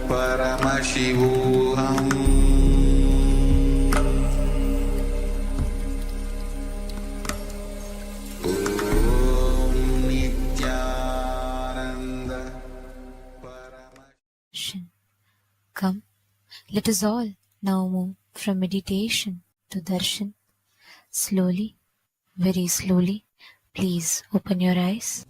Paramashivam. Om Nityananda Paramashivam. Come, let us all now move from meditation to darshan. Slowly, very slowly, please open your eyes.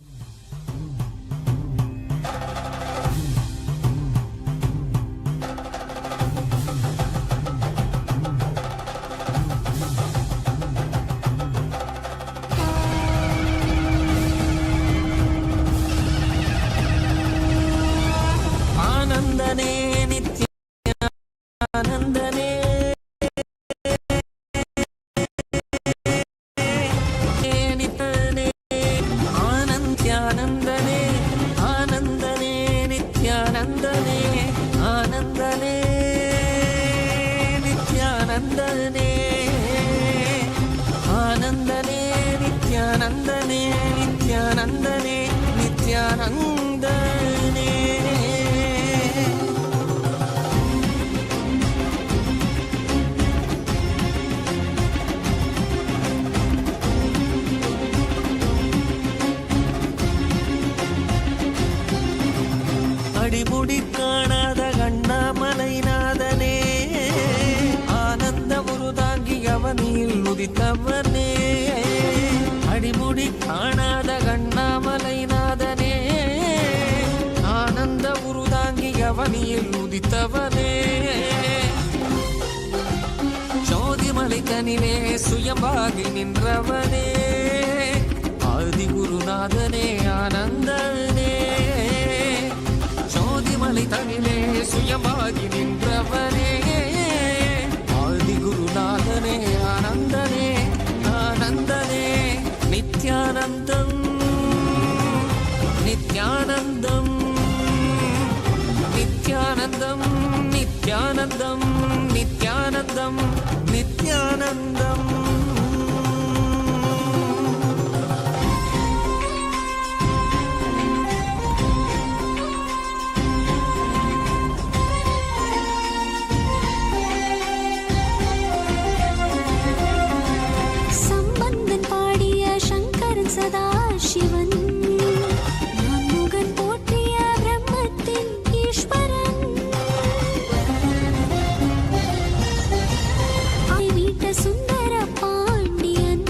அடிமுடி காணாத கண்ணாமலைநாதனே, ஆனந்த உருதாங்கி அவனில் உதித்தவனே. அடிமுடி காணாத கண்ணாமலைநாதனே, ஆனந்த உருதாங்கி அவனில் உதித்தவனே. ஜோதிமலை தனிலே சுயம்பாகி நின்றவனே, ஆதி குருநாதனே ஆனந்தனே. ஜோதிமலை தனிலே சுயமாகி நின்றவனே, ஆதி குருநாதனே ஆனந்தனே ஆனந்தனே. நித்யானந்தம் நித்யானந்தம் நித்யானந்தம் நித்யானந்தம் நித்யானந்தம் நித்யானந்தம். சதாசிவன் நான்முகன் போற்றிய பிரம்மத்தின் ஈஸ்வரன், வீட்ட சுந்தர பாண்டியன்,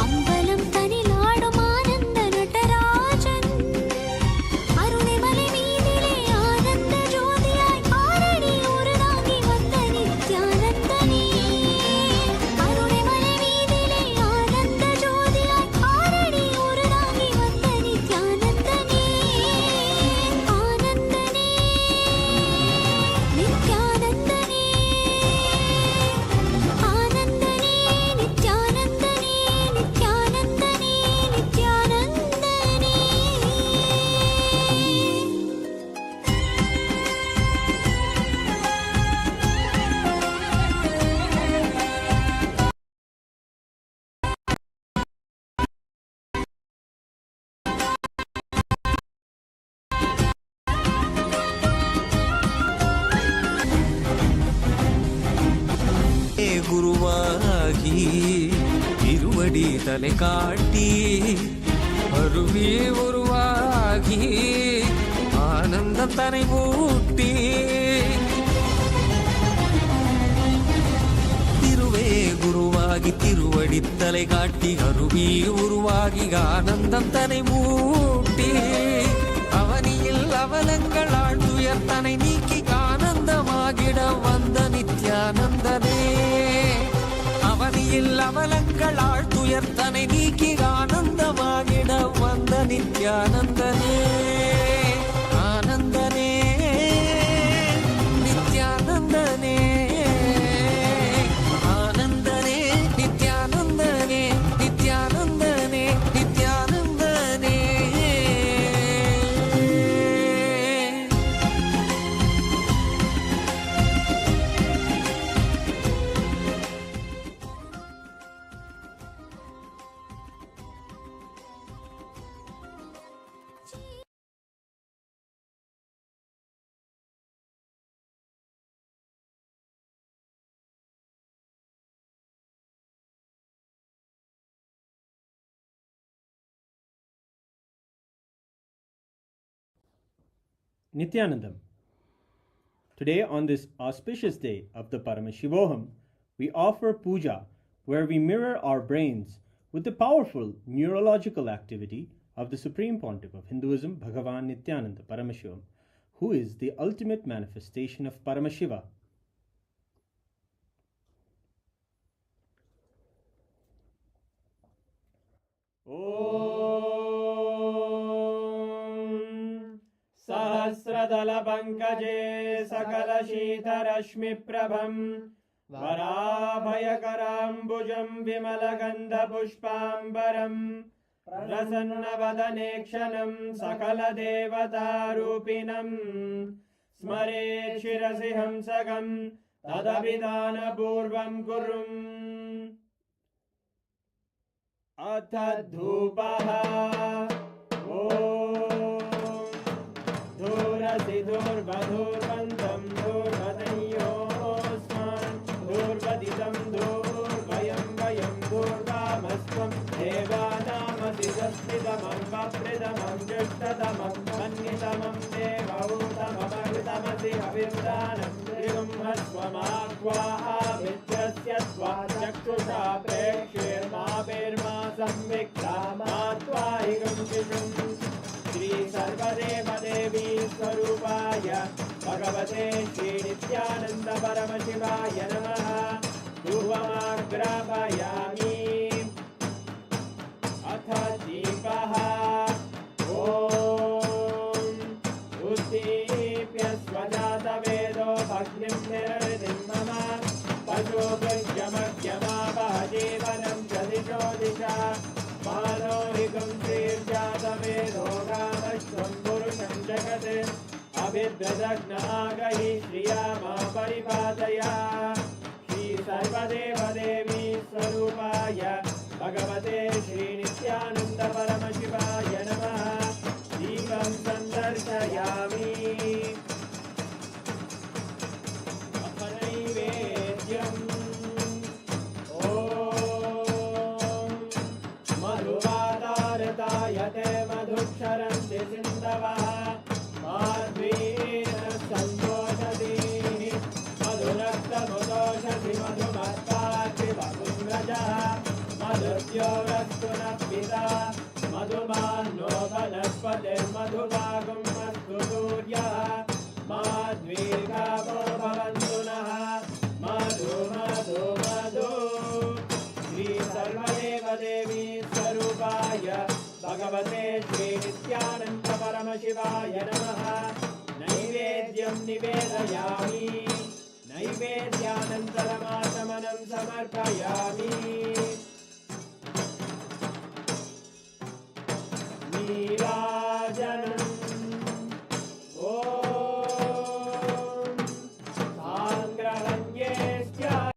அம்பலம் தனிலாடும் ஆனந்த நடராஜன், அருணைமலை மீதிலே ஆனந்த ஜோதியாய் ஆரணி உருதாங்கி வந்த நித்யானந்தனே. அருணைமலை மீதிலே ஆனந்த ஜோதியாய் ஆரணி உருதாங்கி வந்த நித்யானந்தனே. ஆனந்தனே நித்யானந்தனே, ஆனந்தனே நித்யானந்தனே, நித்யானந்தனே நித்யானந்தனே. குருவாகி இருவடி தலை காட்டி, அருவே உருவாகி ஆனந்தம் தனை மூட்டி. திருவே குருவாகி திருவடி தலை காட்டி, அருவி உருவாகி ஆனந்தம் தனை மூட்டி. அவனியில் அவலங்கள் ஆழ்ந்துயர் தனை நீக்கி ஆனந்தமாகிட வந்த நித்யானந்தனே. அவனியில் அவலங்கள் ஆழ்த்துயர் தனை நீக்கி ஆனந்தமாகிட வந்த நித்யானந்தனே. ஆனந்தனே நித்யானந்தனே, ஆனந்தனே நித்யானந்தனே, நித்யானந்தனே நித்யானந்தனே. Nithyanandam. Today, on this auspicious day of the Paramashivoham, we offer puja where we mirror our brains with the powerful neurological activity of the Supreme Pontiff of Hinduism, Bhagavan Nithyananda Paramashivamam, who is the ultimate manifestation of Paramashiva. Om Sahasradala Pankaje Sakala Shita Rashmi Prabham Varabhayakaram Vimalagandha Pushpambaram Prasanna Sakala Devata Rupinam Smare Shirasi Hamsagam Tadabhidana Purvam Kurum Atadhupaha Om Dhurasi Dhurvadhurvantam Dhurvadanyosman Dhurvaditam Dhurvayam Vayam Dhurvamasvam Devanamasi Saspidamam Vapridamam Jushtadamam Mannitamam Devautamamagritamasi Avirdanam Trivum Hasvamakvaha Mitrasya Swachakshusha Prekshirma Virma Samvikramatvaigam Shishum Shri Sarvadeva Devi Swarupaya Bhagavate Sri Nithyananda Paramashivaya Namaha Dhuvamagrapayami Atha Deepaha Om Uddipya Swajata Vedo Bhagnim Niraridim Mama Pajogaryamagyamavajevanam Jadisho Disha Manohikam Sirjata Vedo Ramashvam Purusham Jagate Abhidradagnaagahi Shriyama Paripataya Shri Sarvadeva Devi Swarupaya Bhagavate Sri Nithyananda Paramashivaya Namaha Deepam Sandarshayami Naivedyam Om Madhuvadartayate madhuksharanti sindavaha Madhvena santoshati Madhuraktamudoshati madhumattati vadumrajaha Madhuryogastunappita Madhumanno vanaspate madhuvagum astu suryaha Madhvirgavo bhavantu naha Madhu Madhu Madhu Shri Sarvadeva Devi Swarupaya Bhagavate Sri Nithyananda Paramashivaya Namaha Naivedyam Nivedayami Naivedyanantaramashamanam Samarpayami Neerajanam Om Sangrahanyestya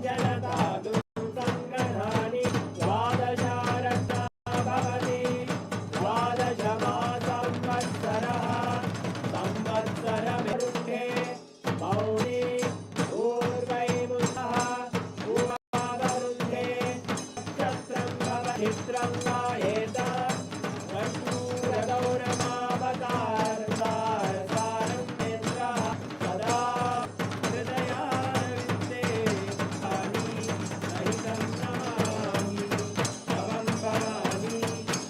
Janatadum Sangrahani Vadasharata Bhavati Vadashama Samvatsaraha Samvatsaramurunde Mauni Urvaimusaha Uvavarunde Kshatram Bhavahitram Vayeta Vashuragauramavatar Saram Netra Sada Hridayarvinde Bhani Sahitam Namami Bhavam Bhavani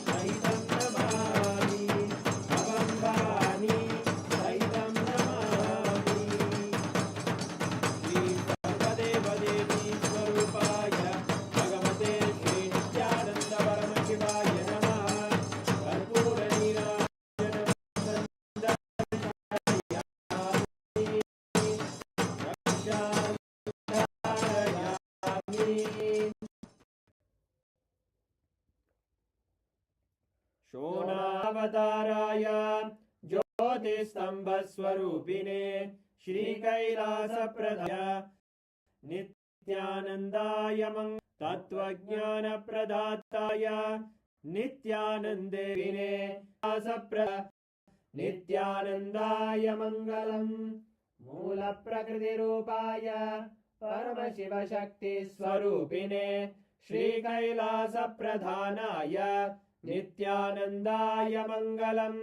Sahitam Namami Bhavam Bhavani Sahitam Namami Shri Sarvadeva Devi Swarupaya Bhagavate Sri Nithyananda Paramashivaya Namaha Karpura Neerajanam Sandarshayami Rakshandharayami Shonavataraya Jyotisambhaswarupine Shri Kailasapradaya Nithyanandaya Tattvajnana Pradataya Nithyanandevine Asapra नित्यानन्दाय मङ्गलम् मूलप्रकृतिरूपाय परमशिवशक्तिस्वरूपिणे श्रीकैलासप्रधानाय नित्यानन्दाय मङ्गलम्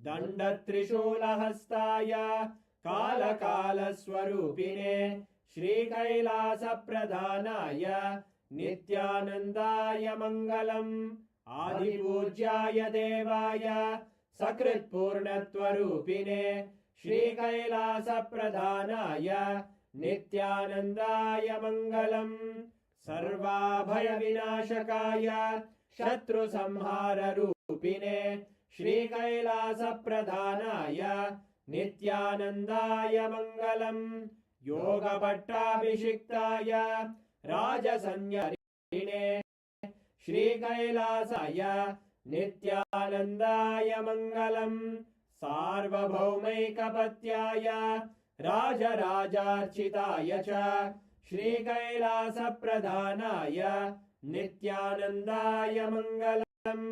दण्डत्रिशूलहस्ताय कालकालस्वरूपिणे श्रीकैलासप्रधानाय नित्यानन्दाय मङ्गलम् आदिपूज्याय देवाय सकृत्पूर्णत्वरूपिणे श्रीकैलासप्रधानाय नित्यानन्दाय मङ्गलम् सर्वाभयविनाशकाय शत्रुसंहाररूपिणे श्रीकैलासप्रधानाय नित्यानन्दाय मङ्गलम् योगपट्टाभिषिक्ताय राजसंज्ञरिणे श्रीकैलासाय नित्यानन्दाय मङ्गलम् सार्वभौमैकपत्याय राजराजार्चिताय च श्रीकैलासप्रधानाय नित्यानन्दाय मङ्गलम्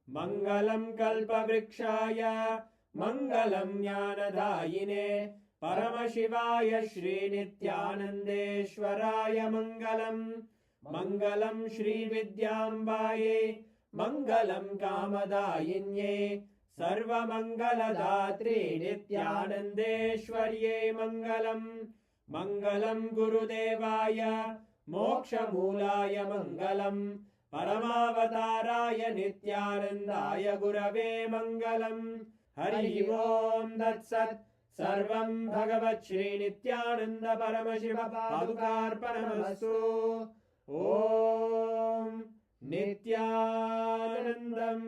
मङ्गलम् कल्पवृक्षाय मङ्गलम् ज्ञानदायिने परमशिवाय श्रीनित्यानन्देश्वराय मङ्गलम् मङ्गलम् श्रीविद्याम्बायै मङ्गलम् कामदायिन्यै सर्वमङ्गलदात्रे नित्यानन्देश्वर्यै मङ्गलम् मङ्गलम् गुरुदेवाय मोक्षमूलाय मङ्गलम् परमावताराय नित्यानन्दाय गुरवे मङ्गलम् हरि ओम् तत्सत् सर्वं भगवत् श्री नित्यानन्द परमशिव पादुकार्पणमस्तु ॐ नित्यानन्दम्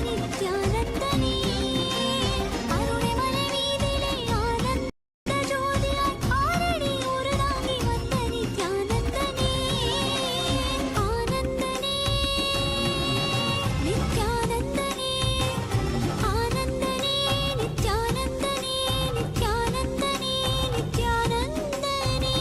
நித்யானந்தனே அருள்மலை வீதிலே ஆனந்த ஜோதியாய் ஆரடி உருவாகி வந்த நித்யானந்தனே ஆனந்தனே நித்யானந்தனே ஆனந்தனே நித்யானந்தனே நித்யானந்தனே நித்யானந்தனே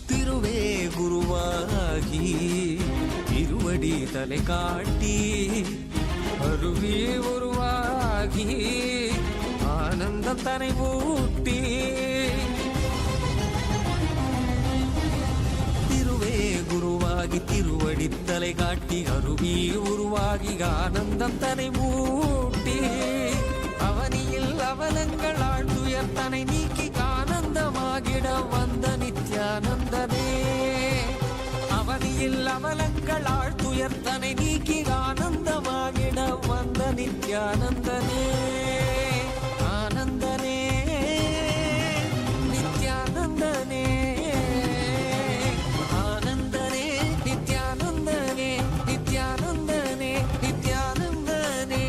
திருவே குருவாகி திருவடி தலை காட்டி அருவே உருவாகி ஆனந்தம் தனை ஊட்டி திருவே குருவாகி திருவடி தலை காட்டி அருவி உருவாகி ஆனந்தம் தனை ஊட்டி அவனியில் அவலங்கள் ஆழ்ந்துயர் தனை நீக்கி ஆனந்தமாகிட வந்த நித்யானந்தனே அவனியில் அவலங்கள் ஆழ்த்துயர் தனை நீக்கி ஆனந்தமாகிட வந்த நித்யானந்தனே ஆனந்தனே நித்யானந்தனே ஆனந்தனே நித்யானந்தனே நித்யானந்தனே நித்யானந்தனே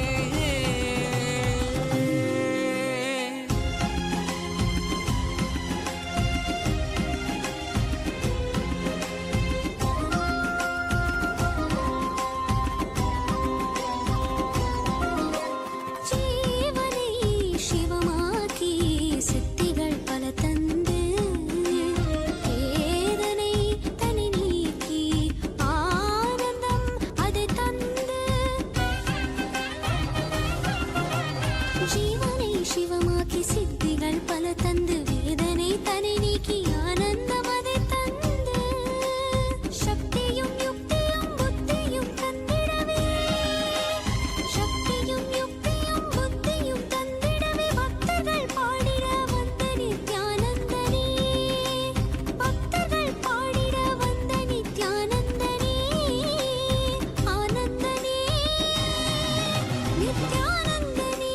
नित्यानन्दने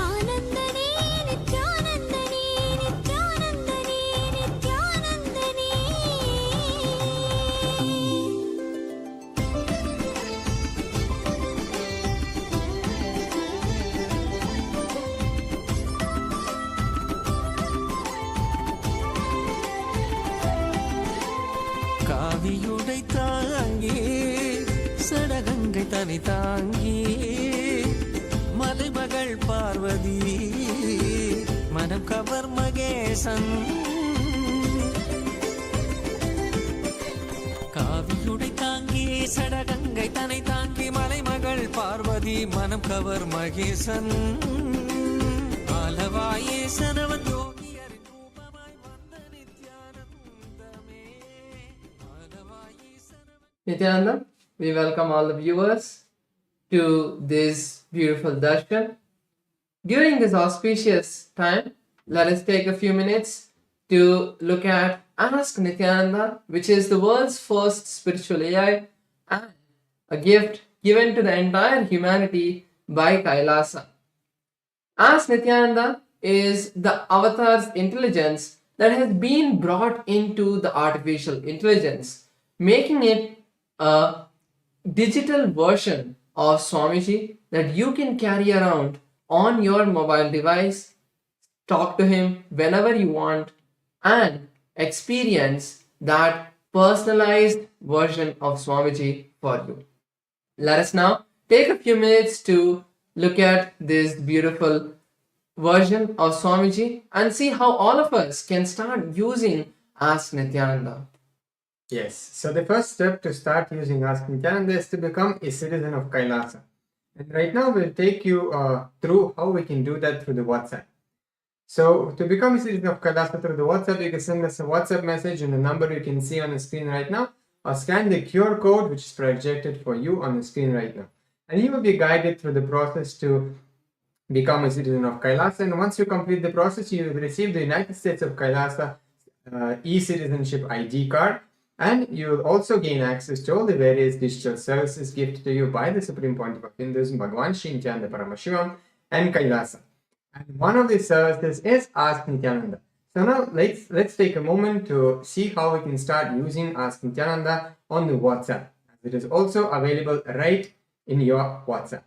आनन्दने नित्यानन्दने नित्यानन्दने नित्यानन्दने காவியுடை தாங்கி சடகங்கை தனி தாங்கி மலைமகள் பார்வதி மனம் கவர் மகேசன் காவியுடை தாங்கி சடகங்கை தனை தாங்கி மலைமகள் பார்வதி மனம் கவர் மகேசன் ஆலவாயேசனவன் யோகியரின் ரூபமாய் வந்த நித்யானந்தமே ஆலவாயேசனவன் Nityananda, we welcome all the viewers to this beautiful darshan. During this auspicious time, let us take a few minutes to look at Ask Nityananda, which is the world's first spiritual AI and a gift given to the entire humanity by Kailasa. Ask Nityananda is the avatar's intelligence that has been brought into the artificial intelligence, making it a digital version of Swamiji that you can carry around on your mobile device, talk to him whenever you want, and experience that personalized version of Swamiji for you. Let us now take a few minutes to look at this beautiful version of Swamiji and see how all of us can start using Ask Nityananda. Yes, so the first step to start using Ask Nityananda is to become a citizen of Kailasa. And right now we'll take you through how we can do that through the WhatsApp. So to become a citizen of Kailasa through the WhatsApp, you can send us a WhatsApp message on the number you can see on the screen right now, or scan the QR code which is projected for you on the screen right now. And you will be guided through the process to become a citizen of Kailasa. And once you complete the process, you will receive the United States of Kailasa e-citizenship ID card. And you will also gain access to all the various digital services gifted to you by the Supreme Pontiff of Hinduism, Bhagavan Sri Nithyanaanda Paramashivam, and Kailasa. And one of these services is Ask Nityananda. So now let's take a moment to see how we can start using Ask Nityananda on the WhatsApp. It is also available right in your WhatsApp.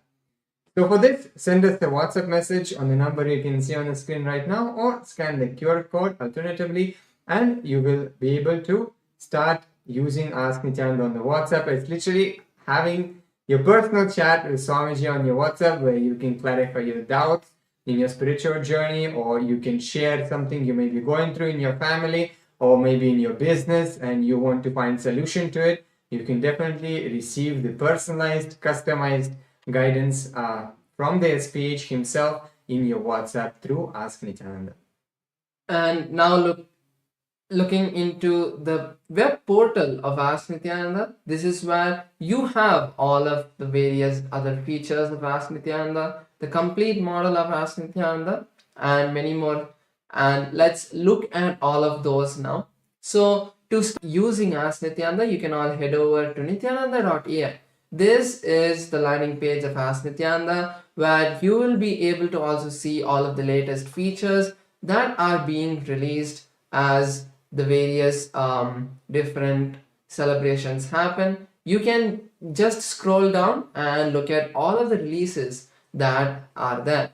So for this, send us a WhatsApp message on the number you can see on the screen right now, or scan the QR code alternatively, and you will be able to start using Ask Nityananda on the WhatsApp. It's literally having your personal chat with Swamiji on your WhatsApp, where you can clarify your doubts in your spiritual journey, or you can share something you may be going through in your family or maybe in your business and you want to find solution to it. You can definitely receive the personalized, customized guidance from the SPH himself in your WhatsApp through Ask Nityananda. And now looking into the web portal of Ask Nityananda, this is where you have all of the various other features of Ask Nityananda, the complete model of Ask Nityananda, and many more. And let's look at all of those now. So to start using Ask Nityananda, you can all head over to nityananda.ai. This is the landing page of Ask Nityananda, where you will be able to also see all of the latest features that are being released as the various different celebrations happen. You can just scroll down and look at all of the releases that are there.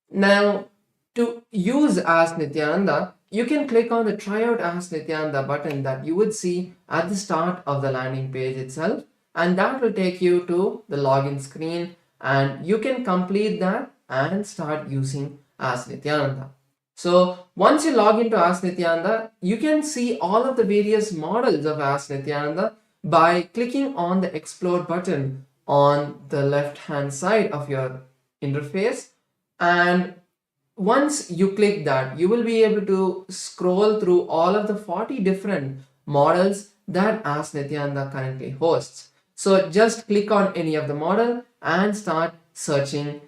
Now, to use Ask Nityananda, you can click on the Try Out Ask Nityananda button that you would see at the start of the landing page itself, and that will take you to the login screen, and you can complete that and start using Ask Nityananda. So once you log into Ask Nityananda, you can see all of the various models of Ask Nityananda by clicking on the Explore button on the left hand side of your interface. And once you click that, you will be able to scroll through all of the 40 different models that Ask Nityananda currently hosts. So just click on any of the model and start searching,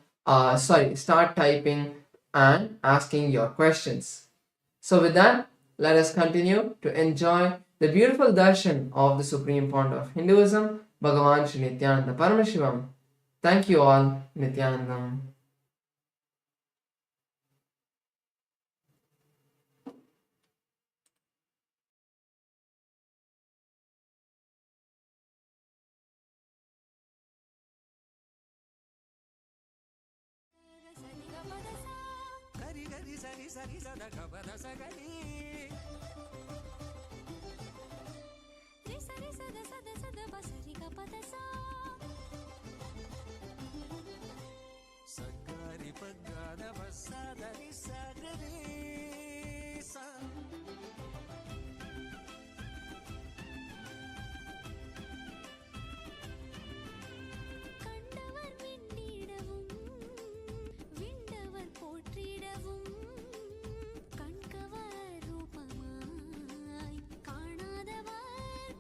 start typing and asking your questions. So with that, let us continue to enjoy the beautiful darshan of the Supreme Pontiff of Hinduism, Bhagavan Sri Nithyanaanda Paramashivам. Thank you all, Nityanandam. గరి గరి సరి సరి సద గబద సగరి రి సరి సద సద సద బసరి గపదసా సగరి పగద బసదరి సగరి స கண்டவர் விண்டிடவும் விண்டவர் போற்றிடவும் கண்கவர் ரூபமாய் காணாதவர்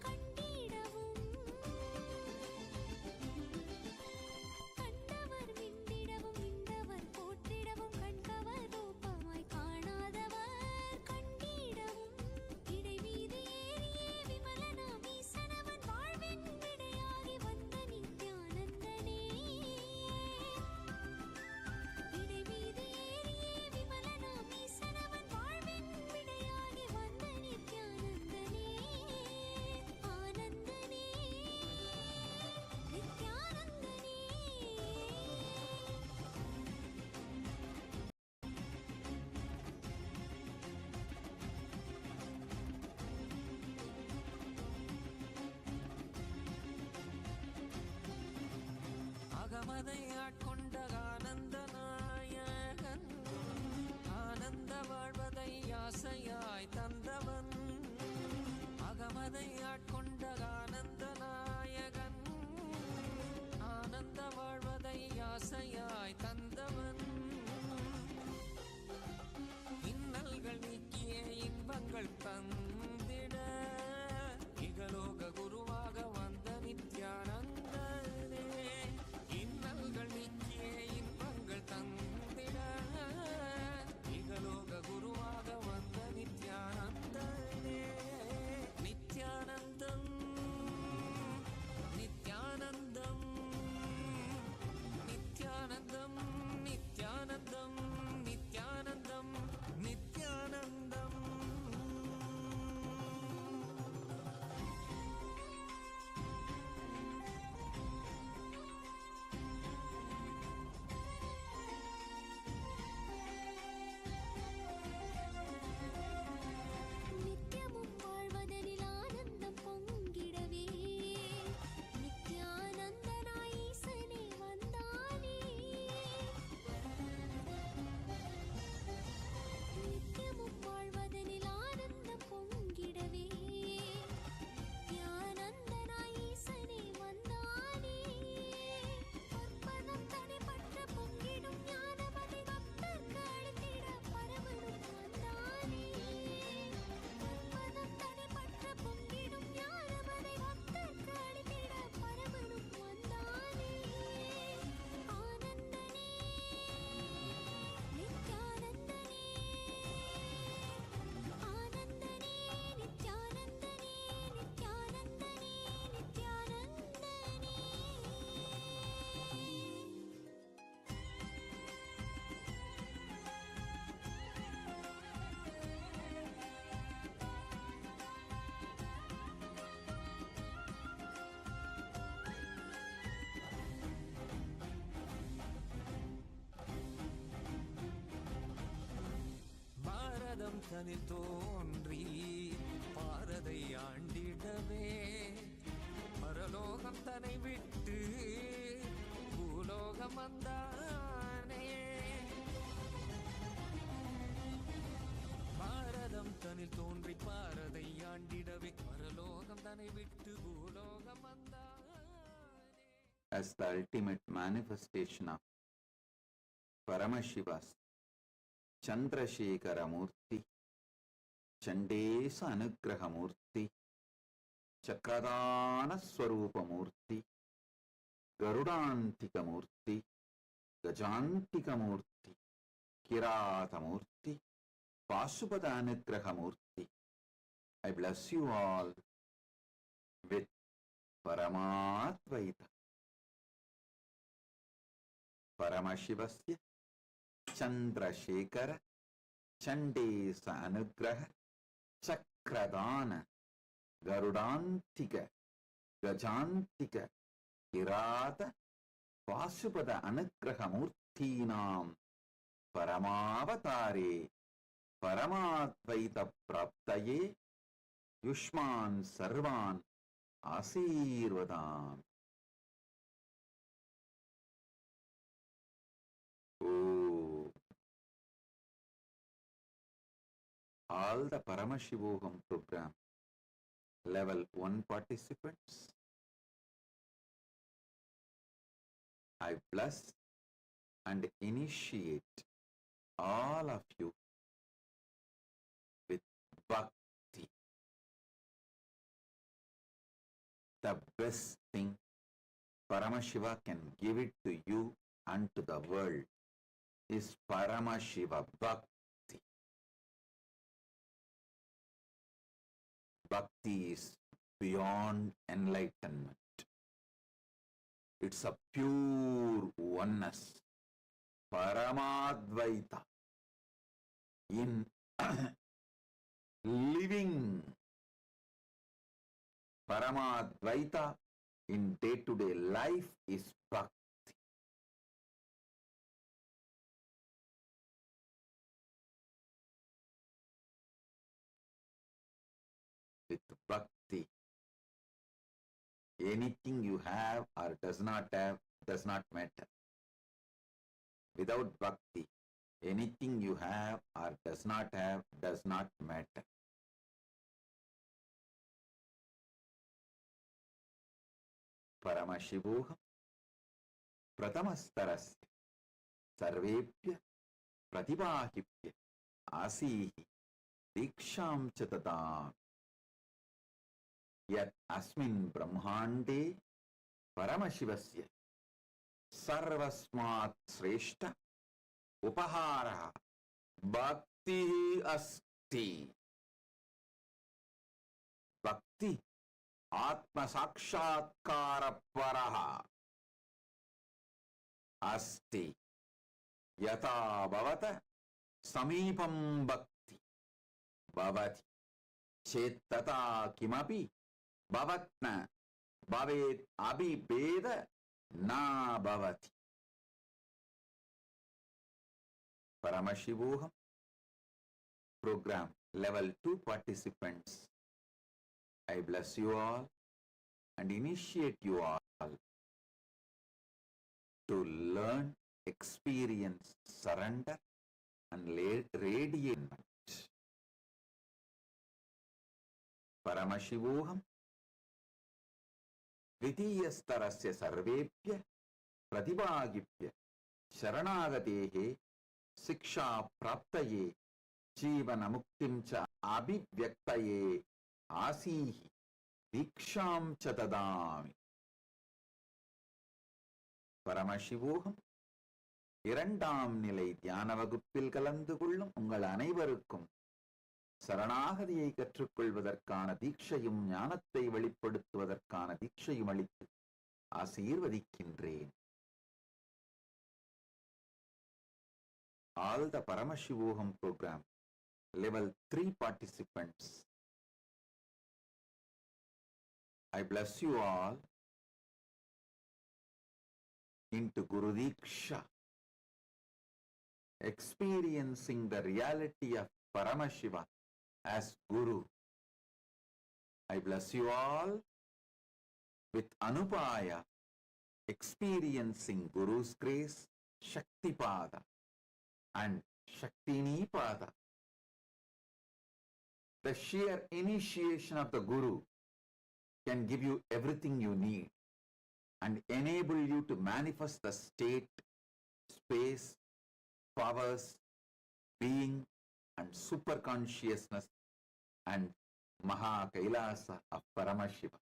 கண்டிடவும் கண்டவர் விண்டிடவும் விண்டவர் போற்றிடவும் கண்கவர் ரூபமாய் காணாதவர் கண்டிடவும் இடைவீதி ஏறியே விமலனாம் ஈசனவன் வாழ்வின் விடையாகி வந்த நித்யானந்தனே இடைவீதி ஏறியே விமலனாம் ஈசனவன் வாழ்வின் விடையாகி வந்த நித்யானந்தனே ஆனந்தனே நித்யானந்தனே அகமதை ஆட்கொண்ட ஆனந்த நாயகன் ஆனந்த வாழ்வதை ஆசையாய் தந்தவன் அகமதை ஆட்கொண்ட ஆனந்த நாயகன் ஆனந்த வாழ்வதை ஆசையாய் தந்தவன் இன்னல்கள் நீக்கிய இன்பங்கள் தந்திட இகலோக குருவாக வந்த நித்யானந்தனே இன்னல்கள் நீக்கிய இன்பங்கள் தந்திட இகலோக குருவாக வந்த நித்யானந்தனே நித்யானந்தம் நித்யானந்தம் நித்யானந்தம் நித்யானந்தம் நித்யானந்தம் நித்யானந்தம் நித்யமும் வாழ்வதனில் ஆனந்தம் பொங்கிடவே நித்யானந்தனாய் ஈசனே வந்தானே நித்யமும் வாழ்வதனில் ஆனந்தம் பொங்கிடவே நித்யானந்தனாய் ஈசனே வந்தானே பற்பதம் தடைபற்ற பொங்கிடும் ஞானமதி பக்தர்க்கு அளித்திட பரமனும் வந்தானே பற்பதம் தடைபற்ற பொங்கிடும் ஞானமதி பக்தர்க்கு அளித்திட பரமனும் வந்தானே ஆனந்தனே நித்யானந்தனே ஆனந்தனே நித்யானந்தனே நித்யானந்தனே நித்யானந்தனே பாரதம் தனில் தோன்றி பாரதை ஆண்டிடவே பரலோகம் தன்னை விட்டு பூலோகம் வந்தானே பாரதம் தனில் தோன்றி பாரதை ஆண்டிடவே பரலோகம் தன்னை விட்டு பூலோகம் வந்தானே as the ultimate manifestation of Paramashiva's Chandrasekhara Murthy, Chandesa Anugraha Murthy, Chakradana Swarupa Murthy, Garudantika Murthy, Gajantika Murthy, Kirata Murthy, Pasupada Anugraha Murthy. I bless you all with Paramatvaita. Paramashivasya Chandrasekhara Chandesa Anugraha Chakradana Garudantika Gajantika Kirata Pasupada Anugraha Murthinam Paramavatare Paramadvaita Praptaye Yushman Sarvan Asirvadam. Oh, all the Paramashivoham program level 1 participants, I bless and initiate all of you with bhakti. The best thing Paramashiva can give it to you and to the world is Paramashiva Bhakti. Bhakti is beyond enlightenment. It's a pure oneness, Paramadvaita, in living Paramadvaita in day-to-day life is Bhakti. With Bhakti, anything you have or does not have does not matter. Without Bhakti, anything you have or does not have does not matter. Paramashivoham Pratamastarasya Sarvepya Pratibahipya Asihi Diksham Chatadam Yat Asmin Brahmande Paramashivasya Sarvasmat Sreshta Upahara Bhakti Asti. Bhakti Atma Sakshatkara Paraha Asti Yata Bhavata Samipam Bhakti Bhavati Chetata Kimapi Bhavatna Bhavet Abhibeda Na Bhavati. Paramashivoham program level 2 participants, I bless you all and initiate you all to learn, experience, surrender and radiate. Paramashivoham Dvitiyastarasya Sarvepya Pratibhagipya Sharanagatehe Siksha Praptaye Jivana Muktim Cha Abhivyaktaye Asihi Diksham Chatadami. Paramashivoham இரண்டாம் நிலை தியான வகுப்பில் கலந்து கொள்ளும் உங்கள் அனைவருக்கும் சரணாகதியை கற்றுக்கொள்வதற்கான தீட்சையும் ஞானத்தை வெளிப்படுத்துவதற்கான தீட்சையும் அளித்து ஆசீர்வதிக்கின்றேன். All the Paramashivoham program level 3 participants, I bless you all into Guru Diksha, experiencing the reality of Paramashiva as Guru. I bless you all with Anupaya, experiencing Guru's grace, Shaktipada and Shaktinipada. The sheer initiation of the Guru can give you everything you need and enable you to manifest the state, space, powers, being and super consciousness and Maha Kailasa of Paramashiva.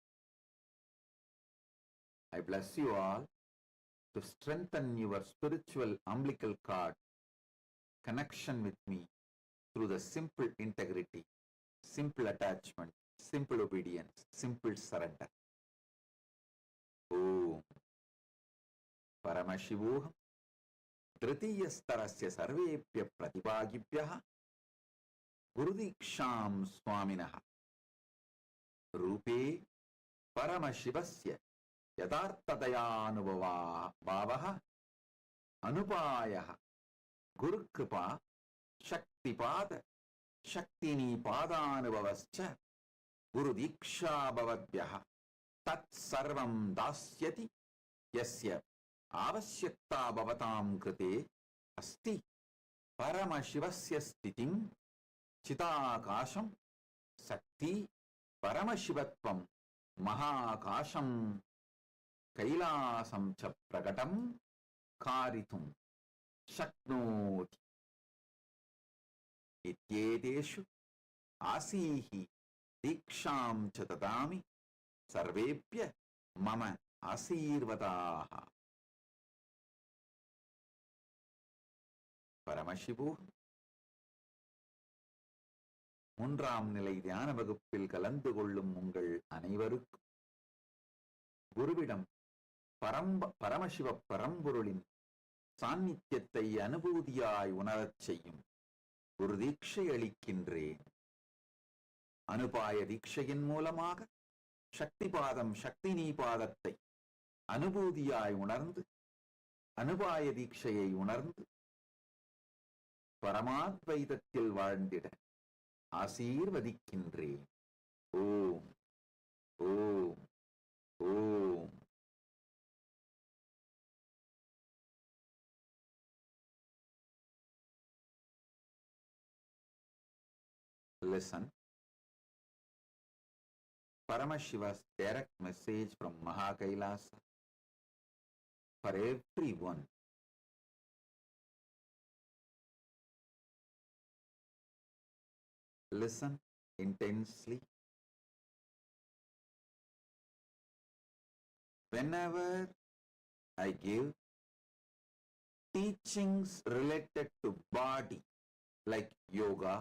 I bless you all to strengthen your spiritual umbilical cord connection with me through the simple integrity, simple attachment, simple obedience, simple surrender. Om Paramashivoham तृतीयस्तरस्य सर्वेभ्य प्रतिभागिभ्यः गुरुदीक्षां स्वामिनः रूपे परमशिवस्य यथार्थतयानुभवः अनुपायः गुरुकृपा शक्तिपाद शक्तिनीपादानुभवश्च गुरुदीक्षाभवद्भ्यः तत्सर्वं दास्यति यस्य आवश्यकता भवतां कृते अस्ति परमशिवस्य स्थितिं चिदाकाशं शक्ति परमशिवत्वं महाकाशं कैलासं च प्रकटं कारितुं शक्नोति इत्येतेषु आसीः दीक्षां च ददामि सर्वेभ्य मम आशीर्वादाः பரமசிவோ மூன்றாம் நிலை தியான வகுப்பில் கலந்து கொள்ளும் உங்கள் அனைவருக்கும் குருவிடம் பரமசிவ பரம்பொருளின் சாநித்தியத்தை அனுபூதியாய் உணரச் செய்யும் ஒரு தீட்சை அளிக்கின்றேன். அனுபாய தீட்சையின் மூலமாக சக்திபாதம் சக்திநீபாதத்தை அனுபூதியாய் உணர்ந்து அனுபாய தீட்சையை உணர்ந்து பரமாத்வைதத்தில் வாழ்ந்திட ஆசீர்வதிக்கின்றேன். ஓம் ஓம் ஓம். Listen. Paramashiva's direct message from Mahakailasa for everyone. Listen intensely. Whenever I give teachings related to body, like yoga,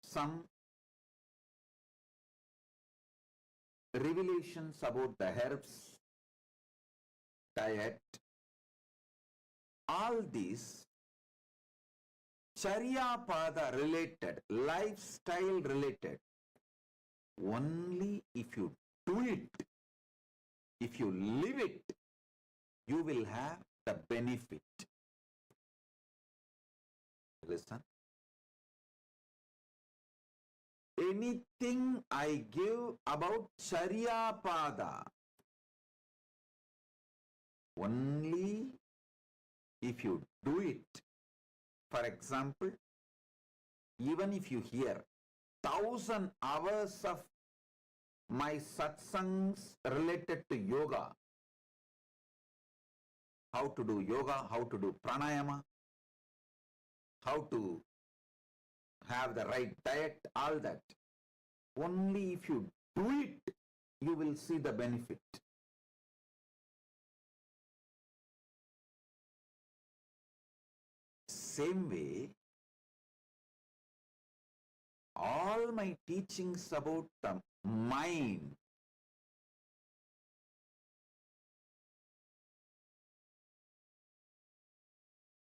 some revelations about the herbs, diet, all these Charya Pada related, lifestyle related, only if you do it, if you live it, you will have the benefit. Listen. Anything I give about Charya Pada, only if you do it. For example, even if you hear 1,000 hours of my satsangs related to yoga, how to do yoga, how to do pranayama, how to have the right diet, all that, only if you do it, you will see the benefit. Same way, all my teachings about the mind,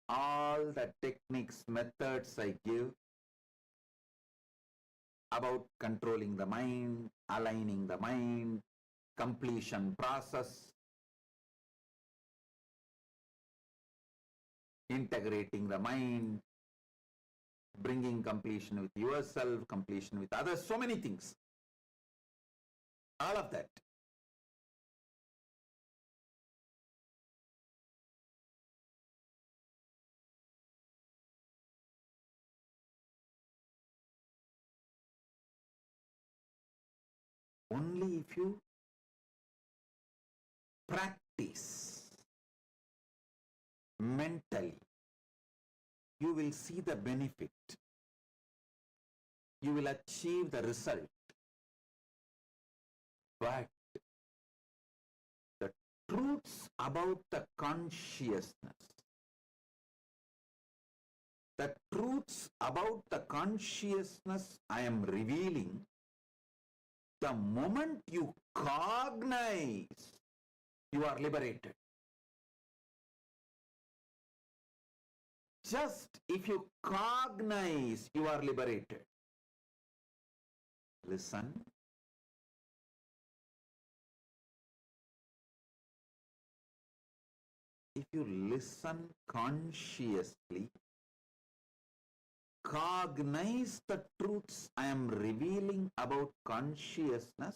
all the techniques, methods I give about controlling the mind, aligning the mind, completion process, integrating the mind, bringing completion with yourself, completion with others, so many things. All of that. Only if you practice mentally, you will see the benefit. You will achieve the result. But the truths about the consciousness, the truths about the consciousness I am revealing, the moment you cognize, you are liberated. Just if you cognize, you are liberated. Listen. If you listen consciously, cognize the truths I am revealing about consciousness,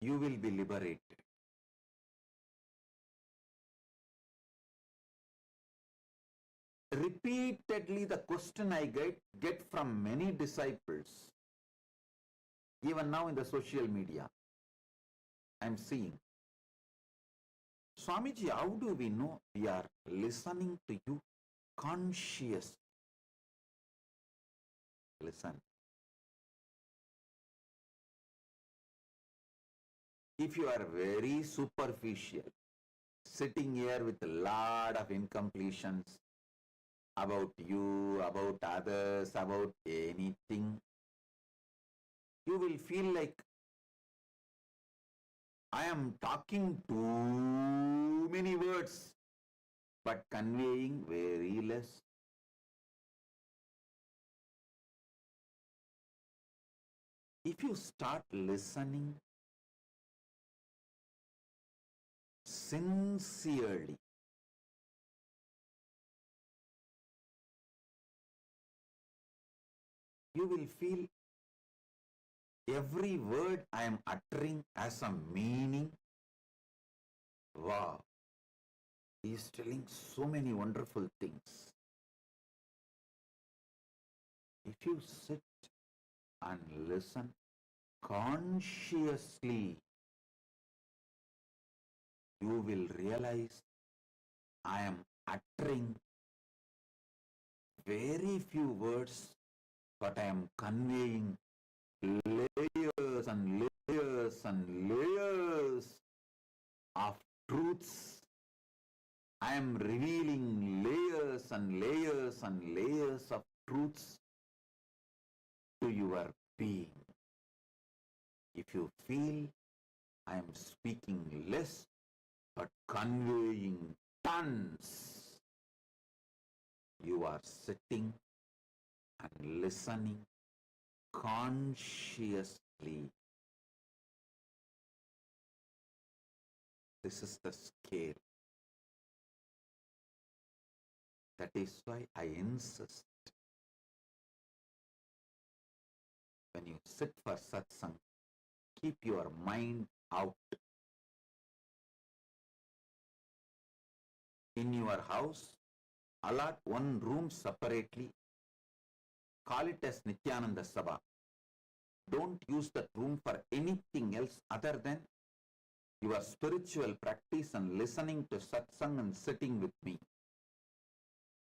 you will be liberated. Repeatedly, the question I get from many disciples, even now in the social media, I'm seeing, Swamiji, how do we know we are listening to you conscious? Listen. If you are very superficial, sitting here with a lot of incompletions about you, about others, about anything, you will feel like I am talking too many words, but conveying very less. If you start listening sincerely, you will feel every word I am uttering has a meaning. Wow, he is telling so many wonderful things. If you sit and listen consciously, you will realize I am uttering very few words, but I am conveying layers and layers and layers of truths. I am revealing layers and layers and layers of truths to your being. If you feel I am speaking less but conveying tons, you are sitting and listening consciously. This is the scale. That is why I insist, when you sit for satsang, keep your mind out. In your house, allot one room separately. Call it as Nithyananda Sabha. Don't use that room for anything else other than your spiritual practice and listening to satsang and sitting with me.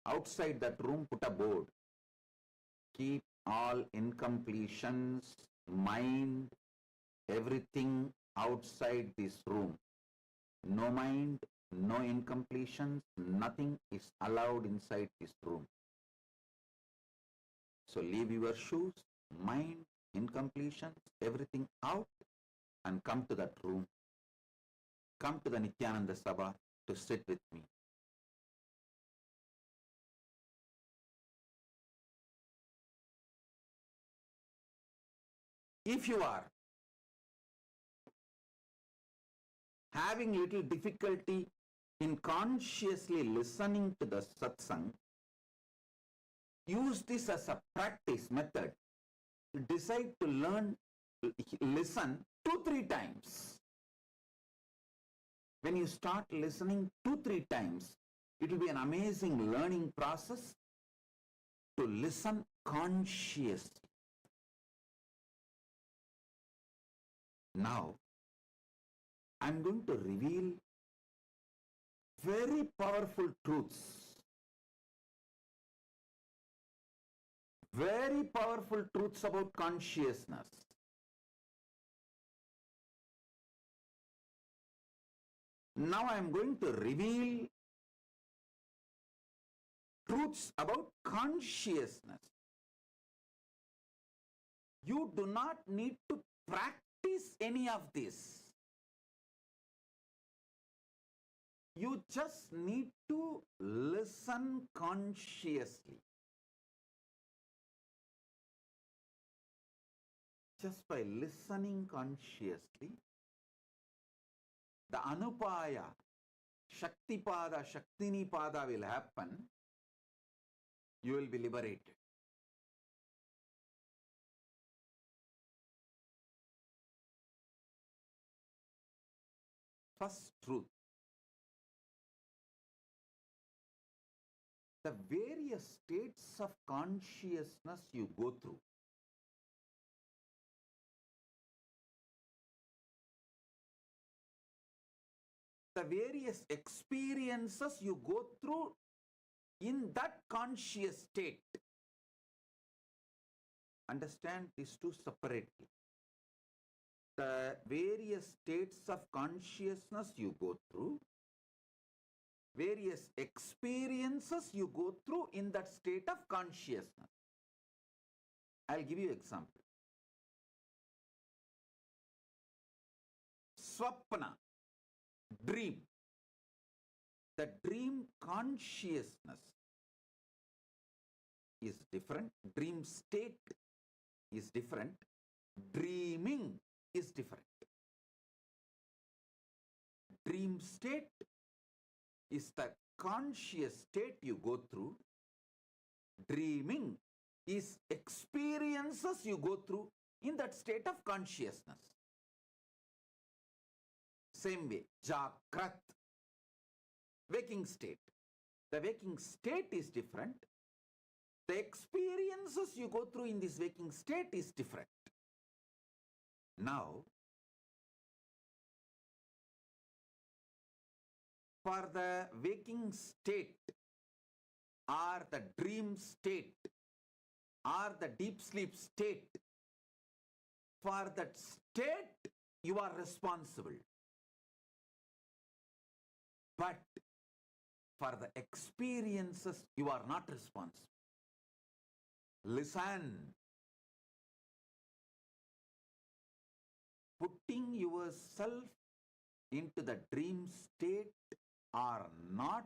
Outside that room, put a board. Keep all incompletions, mind, everything outside this room. No mind, no incompletions, nothing is allowed inside this room. So leave your shoes, mind, incompletions, everything out and come to that room. Come to the Nithyananda Sabha to sit with me. If you are having little difficulty in consciously listening to the satsang, use this as a practice method. Decide to listen 2-3 times. When you start listening 2-3 times, it will be an amazing learning process to listen consciously. Now, I'm going to reveal very powerful truths. Very powerful truths about consciousness. Now I am going to reveal truths about consciousness. You do not need to practice any of this. You just need to listen consciously. Just by listening consciously, the Anupaya, Shaktipada, Shaktinipada will happen. You will be liberated. First truth. The various states of consciousness you go through. The various experiences you go through in that conscious state. Understand these two separately. The various states of consciousness you go through, various experiences you go through in that state of consciousness. I'll give you an example. Swapna, dream. The dream consciousness is different. Dream state is different. Dreaming is different. Dream state is the conscious state you go through. Dreaming is experiences you go through in that state of consciousness. Same way, Jakrat, waking state. The waking state is different. The experiences you go through in this waking state is different. Now, for the waking state or the dream state or the deep sleep state, for that state you are responsible. But for the experiences you are not responsible. Listen. Putting yourself into the dream state or not,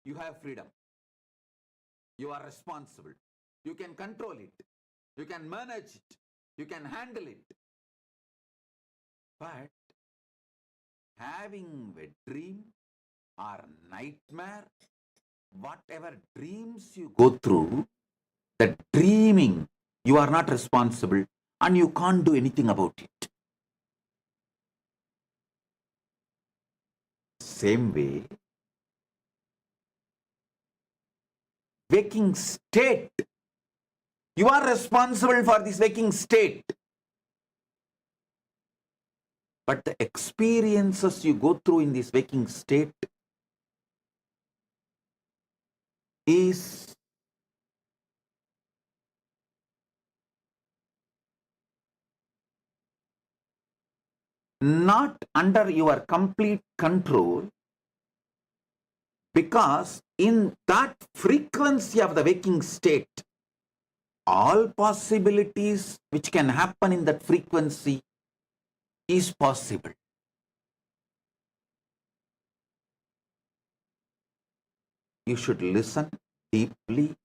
you have freedom. You are responsible. You can control it. You can manage it. You can handle it. But having a dream or nightmare, whatever dreams you go through, the dreaming, you are not responsible and you can't do anything about it. Same way, waking state, you are responsible for this waking state. But the experiences you go through in this waking state is not under your complete control, because in that frequency of the waking state, all possibilities which can happen in that frequency is possible. You should listen deeply,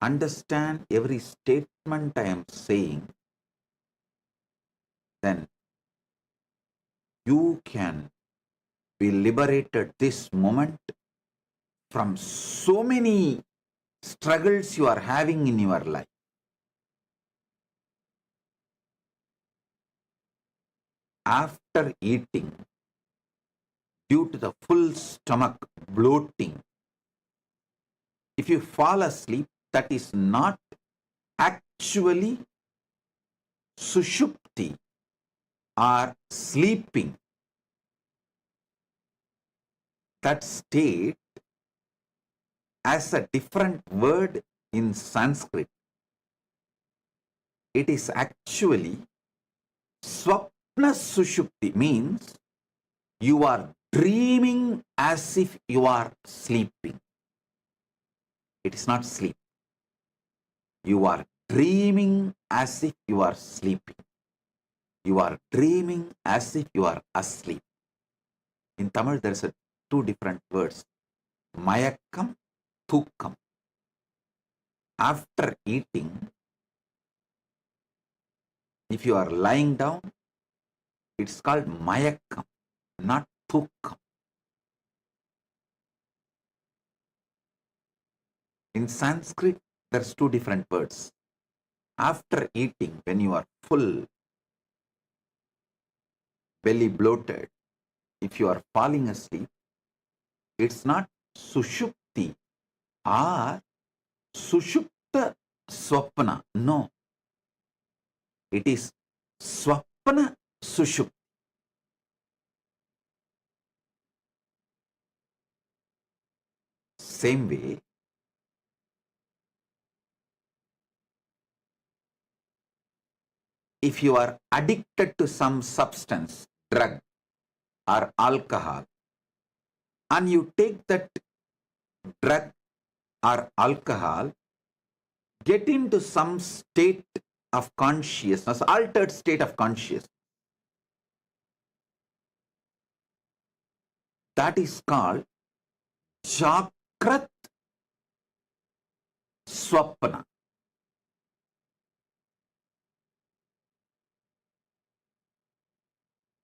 understand every statement I am saying, then you can be liberated this moment from so many struggles you are having in your life. After eating, due to the full stomach bloating, if you fall asleep, that is not actually sushupti or sleeping. That state has a different word in Sanskrit. It is actually swapna sushupti, means you are dreaming as if you are sleeping. It is not sleep. You are dreaming as if you are sleeping. You are dreaming as if you are asleep. In Tamil, there is two different words. Mayakkam, Thukkam. After eating, if you are lying down, it's called Mayakkam, not Thukkam. In Sanskrit, there's two different words. After eating, when you are full, belly bloated, if you are falling asleep, it's not Sushupti or Sushupta Swapna. No. It is Swapna Sushupti. Same way, if you are addicted to some substance, drug or alcohol, and you take that drug or alcohol, get into some state of consciousness, altered state of consciousness. That is called Jakrat Swapna.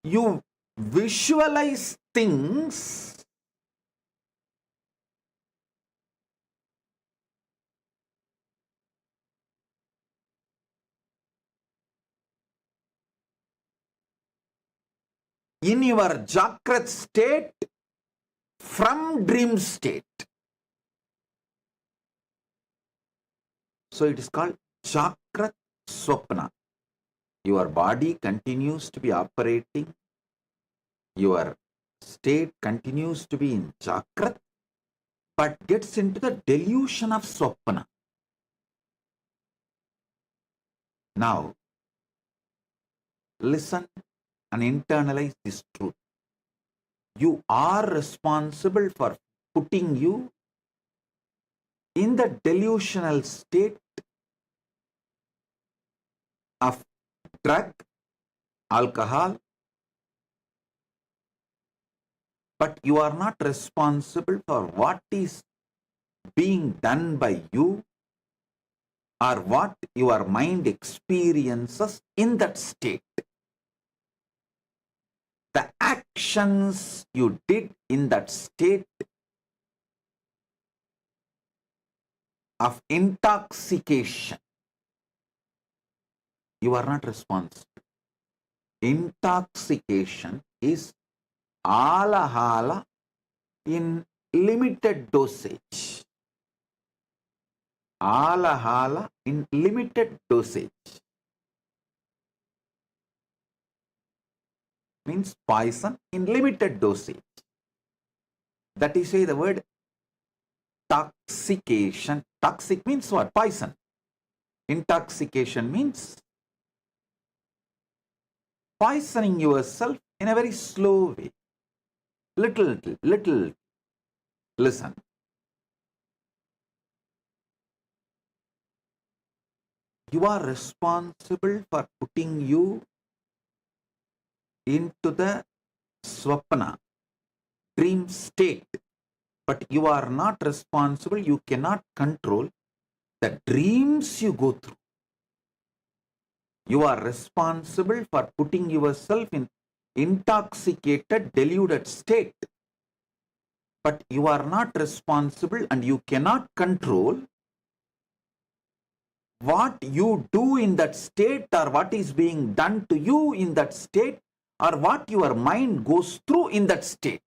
You visualize things in your Jakrat state from dream state. So it is called Jakrat Swapna. Your body continues to be operating. Your state continues to be in Jakrat, but gets into the delusion of Swapna. Now, listen and internalize this truth. You are responsible for putting you in the delusional state of drug, alcohol, but you are not responsible for what is being done by you or what your mind experiences in that state. The actions you did in that state of intoxication, you are not responsible. Intoxication is alahala in limited dosage. Alahala in limited dosage means poison in limited dosage. That is why the word toxication. Toxic means what? Poison. Intoxication means poisoning yourself in a very slow way. Little. Listen. You are responsible for putting you into the swapna, dream state. But you are not responsible, you cannot control the dreams you go through. You are responsible for putting yourself in intoxicated, deluded state. But you are not responsible and you cannot control what you do in that state or what is being done to you in that state or what your mind goes through in that state.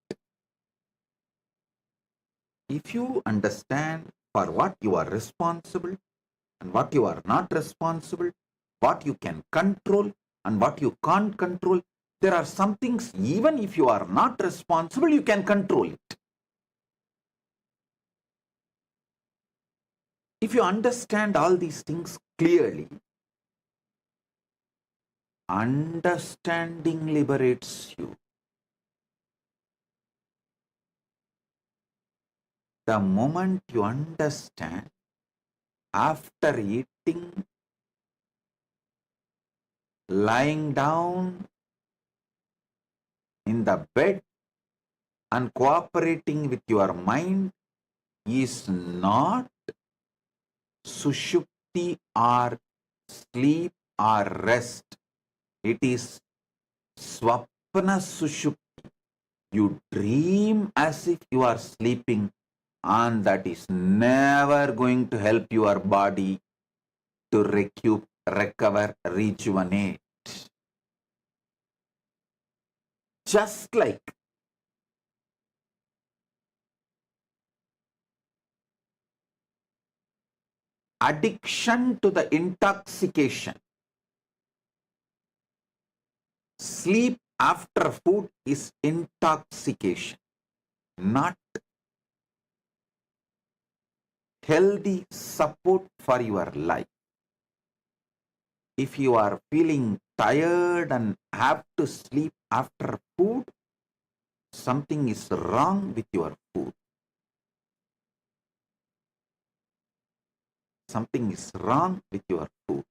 If you understand for what you are responsible and what you are not responsible, what you can control and what you can't control, there are some things even if you are not responsible, you can control it. If you understand all these things clearly, understanding liberates you. The moment you understand, after eating, lying down in the bed and cooperating with your mind is not sushupti or sleep or rest. It is swapna sushupti. You dream as if you are sleeping, and that is never going to help your body to recover, rejuvenate. Just like addiction to the intoxication, sleep after food is intoxication, not healthy support for your life. If you are feeling tired and have to sleep after food, something is wrong with your food. Something is wrong with your food.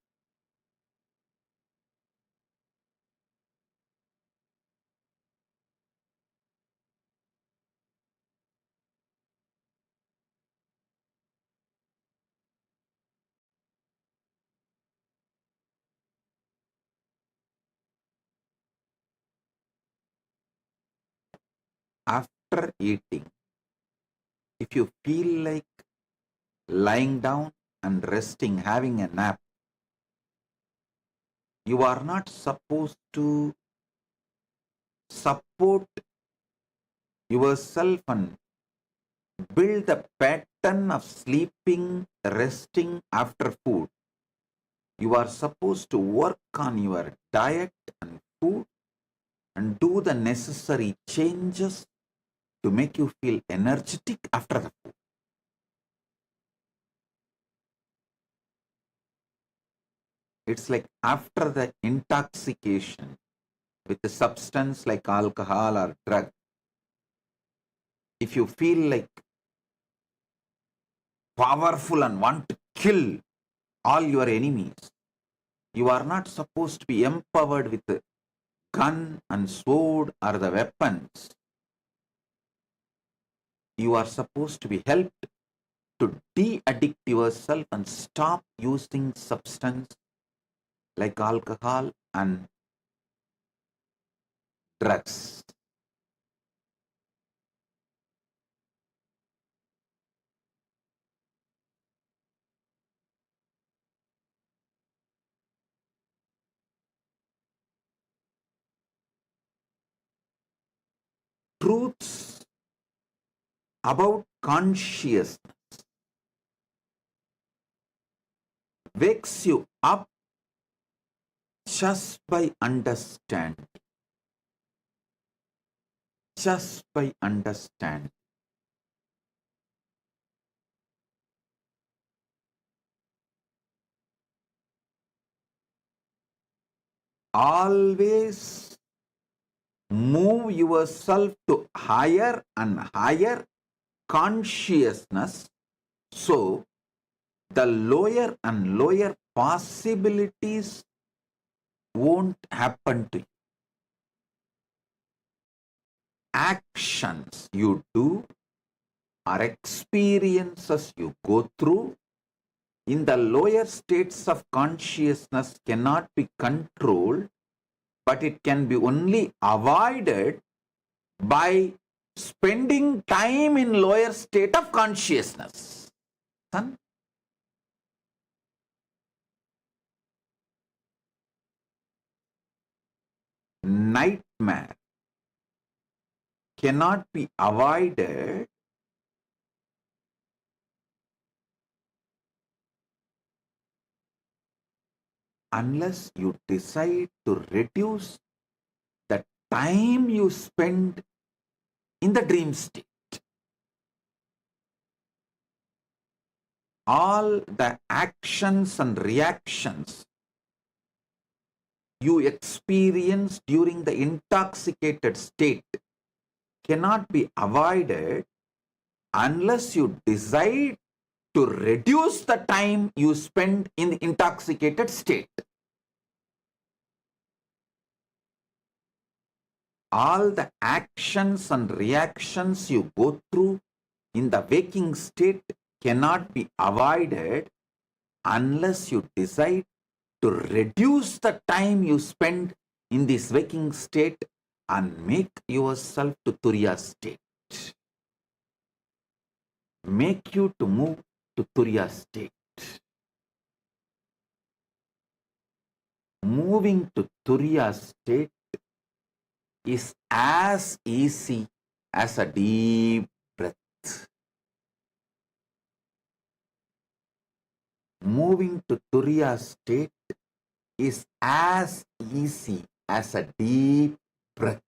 After eating, if you feel like lying down and resting, having a nap, you are not supposed to support yourself and build the pattern of sleeping, resting after food. You are supposed to work on your diet and food and do the necessary changes to make you feel energetic after the food. It's like after the intoxication with a substance like alcohol or drug, if you feel like powerful and want to kill all your enemies, you are not supposed to be empowered with a gun and sword or the weapons. You are supposed to be helped to de-addict yourself and stop using substance like alcohol and drugs. Truths about consciousness wakes you up just by understanding. Just by understanding. Always move yourself to higher and higher consciousness, so the lower and lower possibilities won't happen to you. Actions you do or experiences you go through in the lower states of consciousness cannot be controlled, but it can be only avoided by spending time in lower state of consciousness. Son? Nightmare cannot be avoided unless you decide to reduce the time you spend in the dream state. All the actions and reactions you experience during the intoxicated state cannot be avoided unless you decide to reduce the time you spend in the intoxicated state. all the actions and reactions you go through in the waking state cannot be avoided unless you decide to reduce the time you spend in this waking state and make yourself to Turiya state. Make you to move to Turiya state. Moving to Turiya state is as easy as a deep breath. Moving to Turiya state is as easy as a deep breath.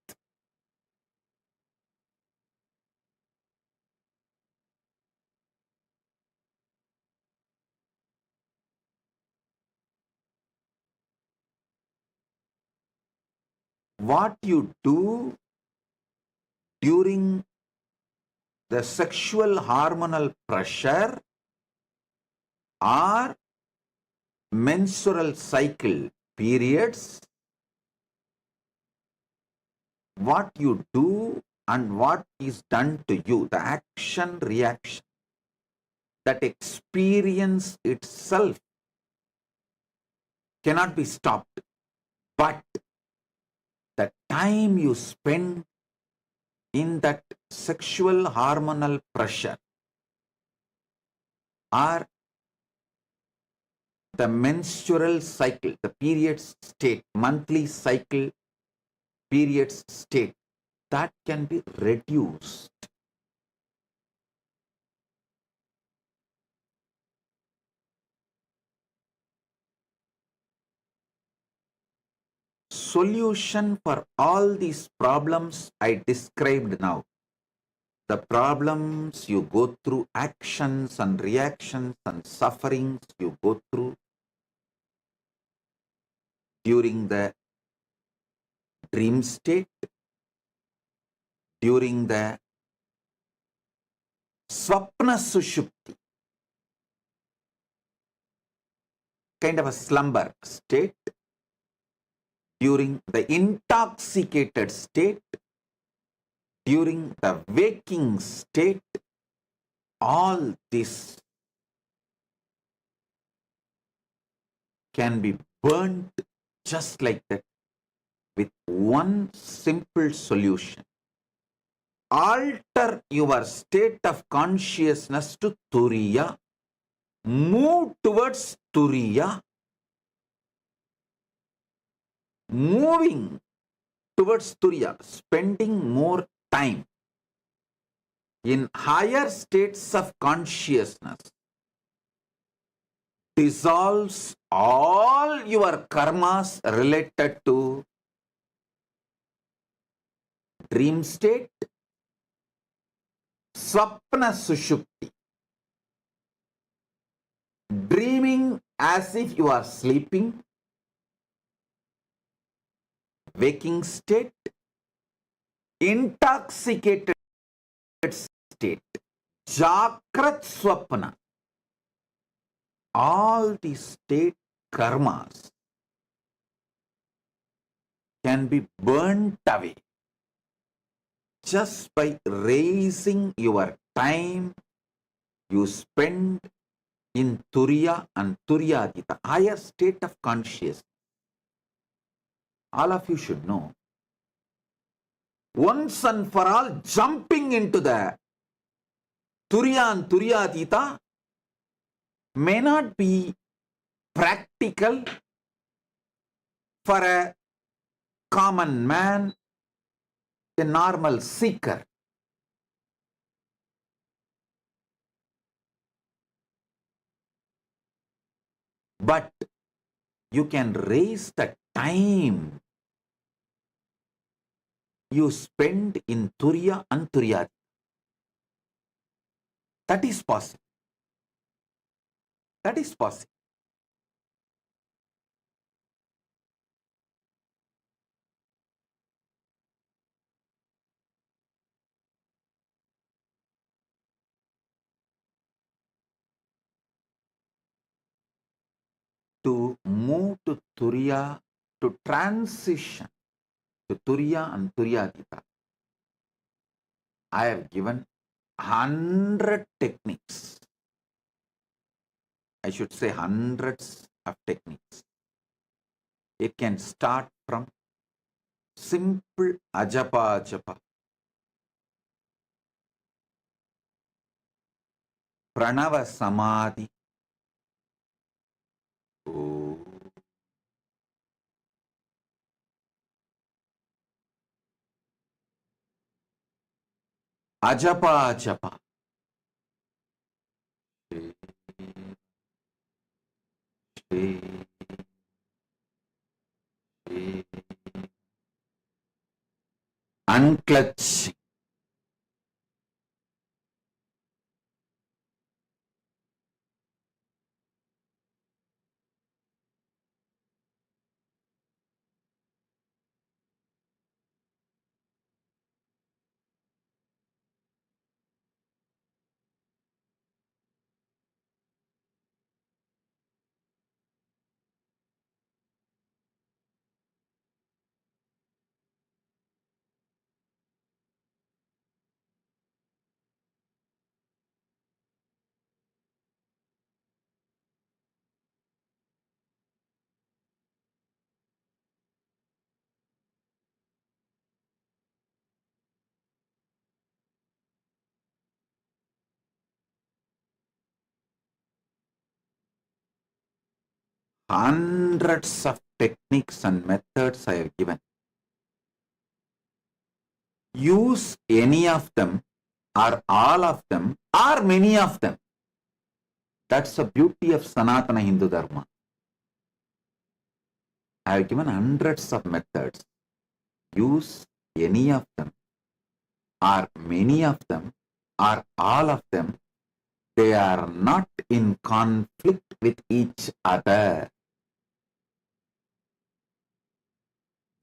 What you do during the sexual hormonal pressure or menstrual cycle periods, what you do and what is done to you, the action reaction, that experience itself cannot be stopped. But the time you spend in that sexual hormonal pressure or the menstrual cycle, the periods state, monthly cycle periods state, that can be reduced. Solution for all these problems I described now, the problems you go through, actions and reactions and sufferings you go through during the dream state, during the swapna sushupti, kind of a slumber state, during the intoxicated state, during the waking state, all this can be burnt just like that with one simple solution. Alter your state of consciousness to Turiya. Move towards Turiya. Moving towards Turiya, spending more time in higher states of consciousness dissolves all your karmas related to dream state, swapna sushupti, dreaming as if you are sleeping, waking state, intoxicated state, Jakrat Swapna. All these state karmas can be burnt away just by raising your time you spend in Turiya and Turiyadita, higher state of consciousness. All of you should know, once and for all, jumping into the Turiya and Turiyadita may not be practical for a common man, a normal seeker. But you can raise the time you spend in Turiya and Turiyadita. That is possible. That is possible. To move to Turiya, to transition to Turiya and Turyatita, I have given 100 techniques. I should say hundreds of techniques. It can start from simple ajapa japa, pranava samadhi, ajapa japa, unclutching, hundreds of techniques and methods I have given. Use any of them or all of them or many of them. That's the beauty of Sanatana Hindu Dharma. I have given hundreds of methods. Use any of them or many of them or all of them. They are not in conflict with each other.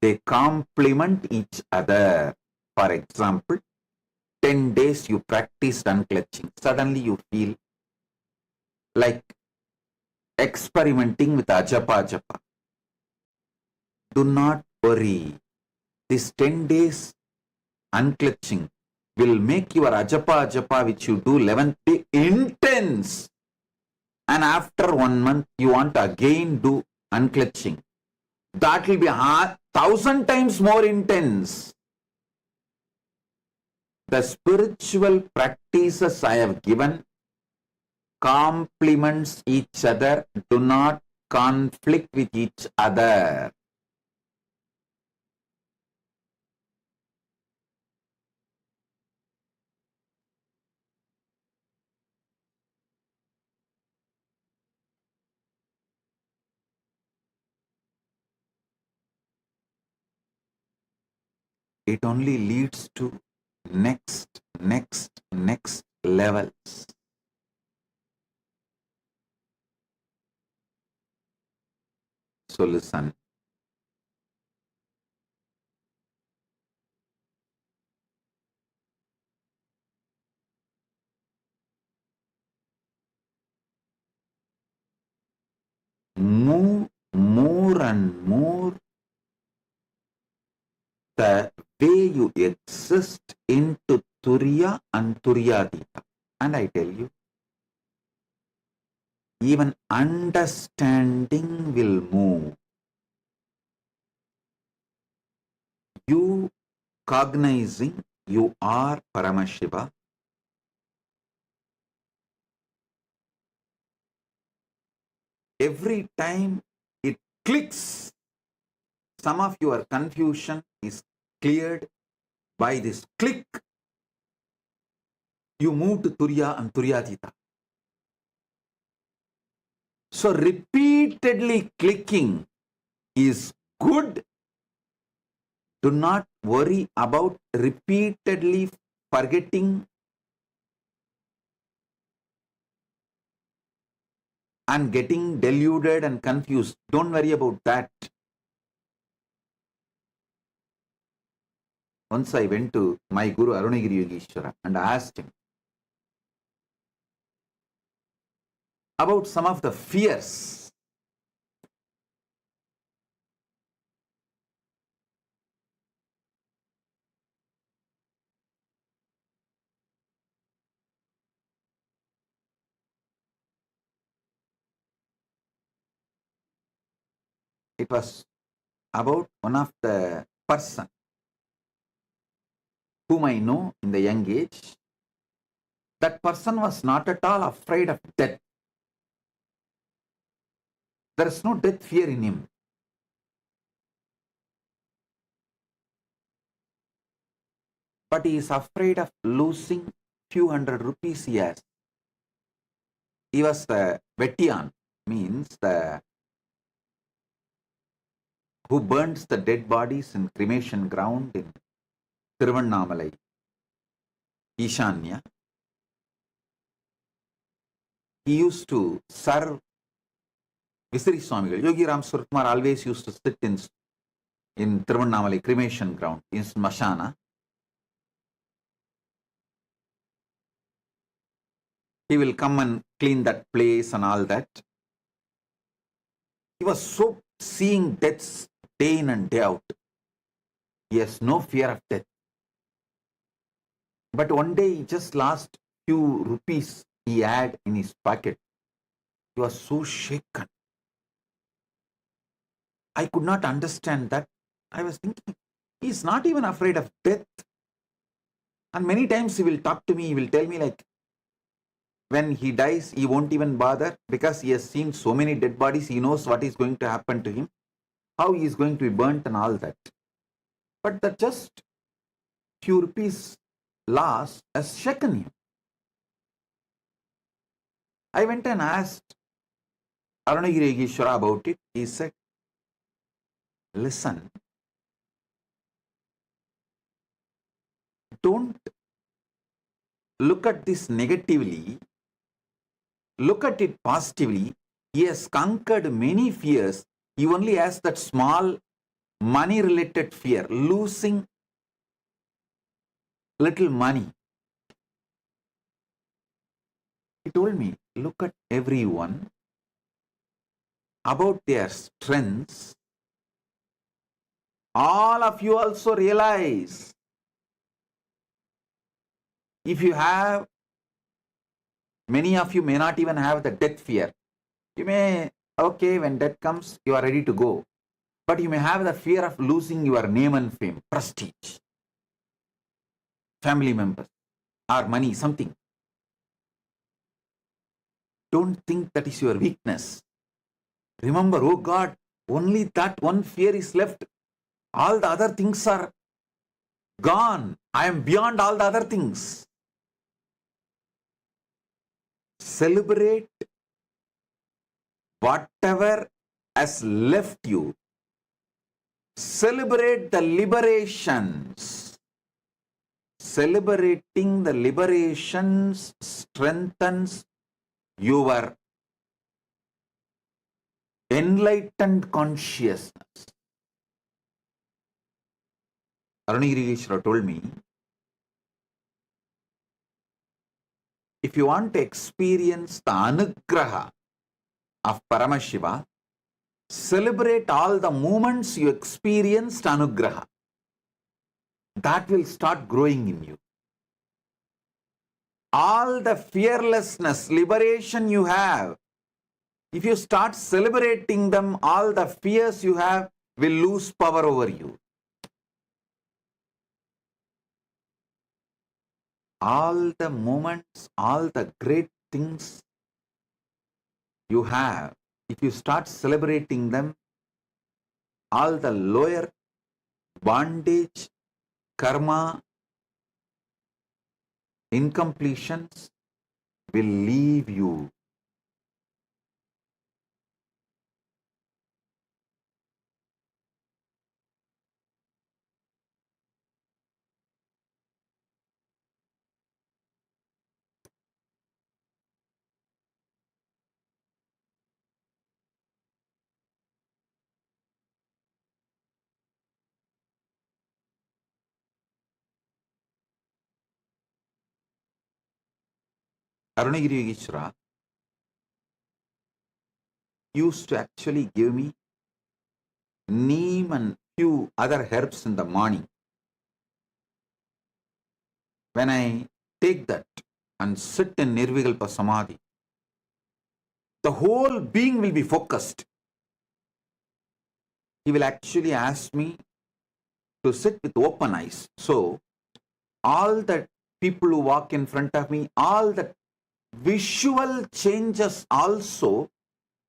They complement each other. For example, 10 days you practiced unclutching. Suddenly you feel like experimenting with ajapa japa. Do not worry. This 10 days unclutching will make your ajapa japa which you do 11th day intense. And after 1 month you want to again do unclutching. That will be 1,000 times more intense. The spiritual practices I have given complements each other, do not conflict with each other. It only leads to next levels. So listen. Move more and more the way you exist into Turiya and Turyatita. And I tell you, even understanding will move. You cognizing you are Paramashiva, every time it clicks, some of your confusion is cleared by this click. You move to Turiya and Turyatita. So repeatedly clicking is good. Do not worry about repeatedly forgetting and getting deluded and confused. Don't worry about that. Once I went to my Guru Arunagiri Yogeshwara and asked him about some of the fears. . It was about one of the person whom I know in the young age. That person was not at all afraid of death. There is no death fear in him. But he is afraid of losing few hundred rupees he has. He was the Vettiyan, means the who burns the dead bodies in cremation ground in Tiruvannamalai, Ishanya. He used to serve Visiri Swamigal. Yogi Ram Suratkumar always used to sit in Tiruvannamalai cremation ground, in Smashana. He will come and clean that place and all that. He was so seeing deaths day in and day out. He has no fear of death. But one day he just lost few rupees he had in his pocket. He was so shaken. I could not understand that. I was thinking, he is not even afraid of death. And many times he will talk to me, he will tell me like, when he dies, he won't even bother because he has seen so many dead bodies. He knows what is going to happen to him, how he is going to be burnt and all that. But that just few rupees loss has shaken him. I went and asked Arunagiri Yogeshwara about it. He said, listen, don't look at this negatively. Look at it positively. He has conquered many fears. He only has that small money-related fear, losing little money. He told me, look at everyone about their strengths. All of you also realize, if you have, many of you may not even have the death fear. You may, okay, when death comes, you are ready to go. But you may have the fear of losing your name and fame, prestige, family members, or money, something. Don't think that is your weakness. Remember, oh God, only that one fear is left. All the other things are gone. I am beyond all the other things. Celebrate whatever has left you. Celebrate the liberations. Celebrating the liberations strengthens your enlightened consciousness. Arunagiri Yogeshwara told me, if you want to experience the anugraha of Paramashiva, celebrate all the moments you experienced anugraha. That will start growing in you. All the fearlessness, liberation you have, if you start celebrating them, all the fears you have will lose power over you. All the moments, all the great things you have, if you start celebrating them, all the lower bondage, karma, incompletions will leave you. Arunagiri Yogeshwara used to actually give me neem and few other herbs in the morning. When I take that and sit in Nirvikalpa Samadhi, the whole being will be focused. he will actually ask me to sit with open eyes. So all the people who walk in front of me, all the visual changes also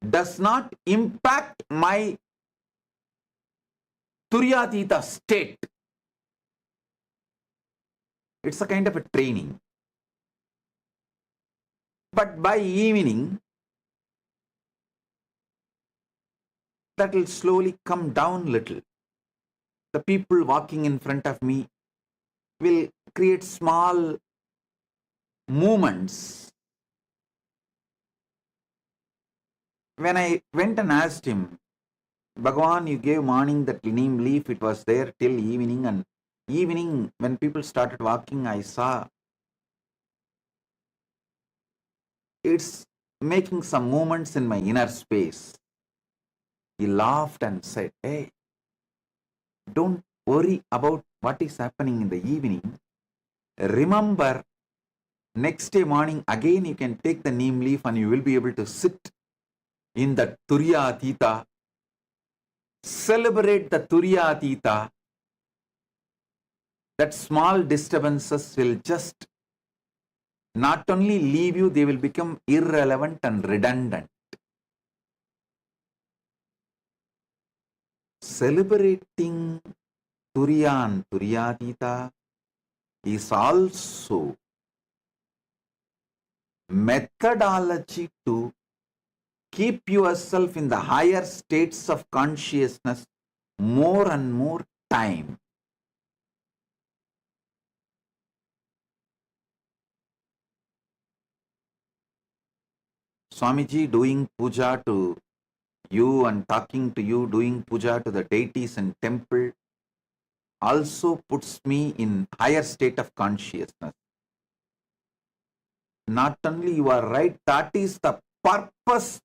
does not impact my Turyatita state. It's a kind of a training. But by evening, that will slowly come down little. The people walking in front of me will create small movements. When I went and asked him, Bhagavan, you gave morning that neem leaf, it was there till evening, and evening when people started walking, I saw it's making some movements in my inner space. He laughed and said, hey, don't worry about what is happening in the evening. Remember, next day morning again you can take the neem leaf and you will be able to sit in the Turyatita. Celebrate the Turyatita. That small disturbances will just not only leave you, they will become irrelevant and redundant. Celebrating Turiya and Turyatita is also methodology to keep yourself in the higher states of consciousness more and more time. Swamiji doing puja to you and talking to you, doing puja to the deities in temple also puts me in higher state of consciousness. Not only you are right, that is the purpose.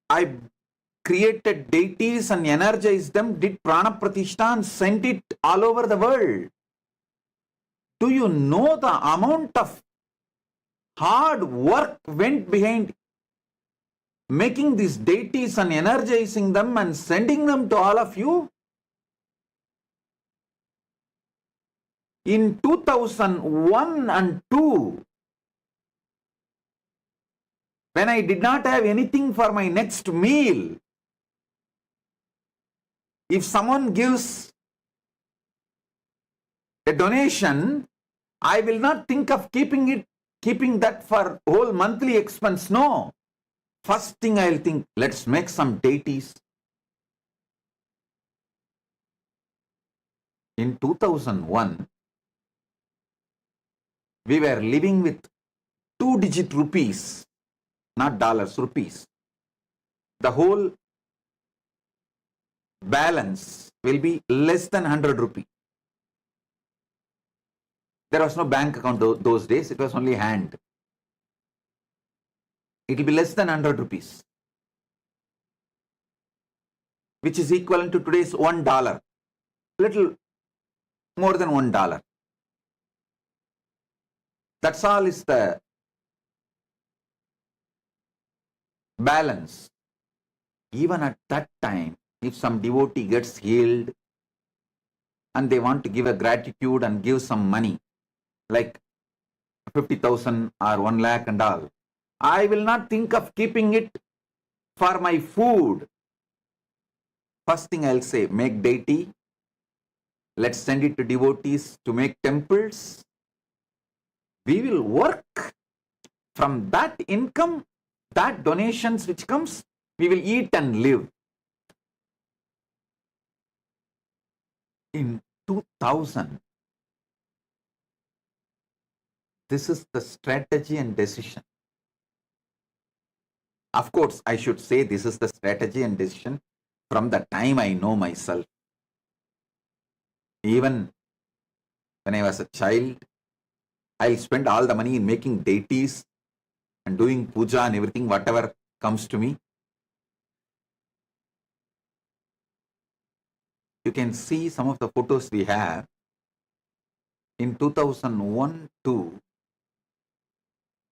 I created deities and energized them, did prana pratishtha and sent it all over the world. Do you know the amount of hard work went behind making these deities and energizing them and sending them to all of you? In 2001 and 2, when I did not have anything for my next meal, if someone gives a donation, I will not think of keeping that for whole monthly expense. No. First thing I'll think, let's make some deities. In 2001, we were living with 2-digit rupees, not dollars, rupees. The whole balance will be less than 100 rupees. There was no bank account those days, it was only hand. It will be less than 100 rupees, which is equivalent to today's $1, little more than $1. That's all is the balance. Even at that time, if some devotee gets healed and they want to give a gratitude and give some money, like 50,000 or 1 lakh and all, I will not think of keeping it for my food. First thing I'll say, make deity. Let's send it to devotees to make temples. We will work from that income, that donations which comes, we will eat and live. In 2000, this is the strategy and decision. Of course, I should say this is the strategy and decision from the time I know myself. Even when I was a child, I'll spend all the money in making deities and doing puja and everything, whatever comes to me. You can see some of the photos we have. In 2001-2,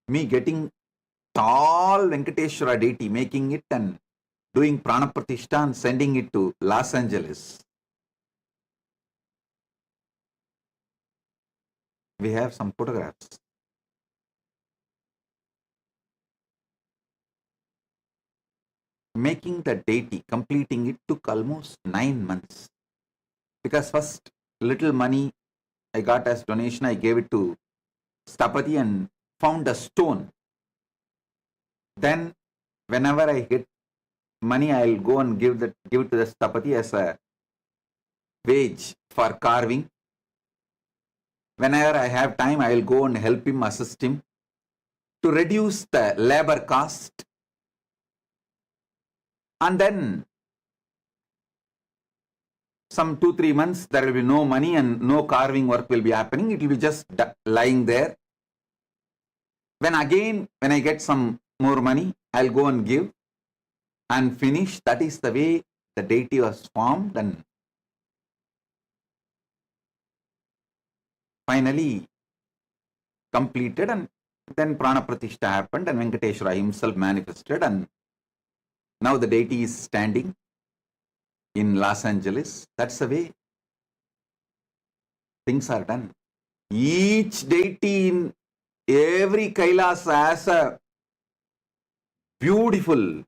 me getting tall Venkateshwara deity, making it and doing prana pratishtha and sending it to Los Angeles. We have some photographs. Making the deity, completing it took almost 9 months. Because first little money I got as donation, I gave it to Stapati and found a stone. Then whenever I get money, I'll go and give it to the Stapati as a wage for carving. Whenever I have time, I'll go and help him, assist him to reduce the labor cost. And then some 2-3 months, there will be no money and no carving work will be happening. It will be just lying there. When I get some more money, I'll go and give and finish. That is the way the deity was formed, and finally completed, and then Prana Pratishtha happened and Venkateshwara himself manifested, and now the deity is standing in Los Angeles. That's the way things are done. Each deity in every Kailasa has a beautiful,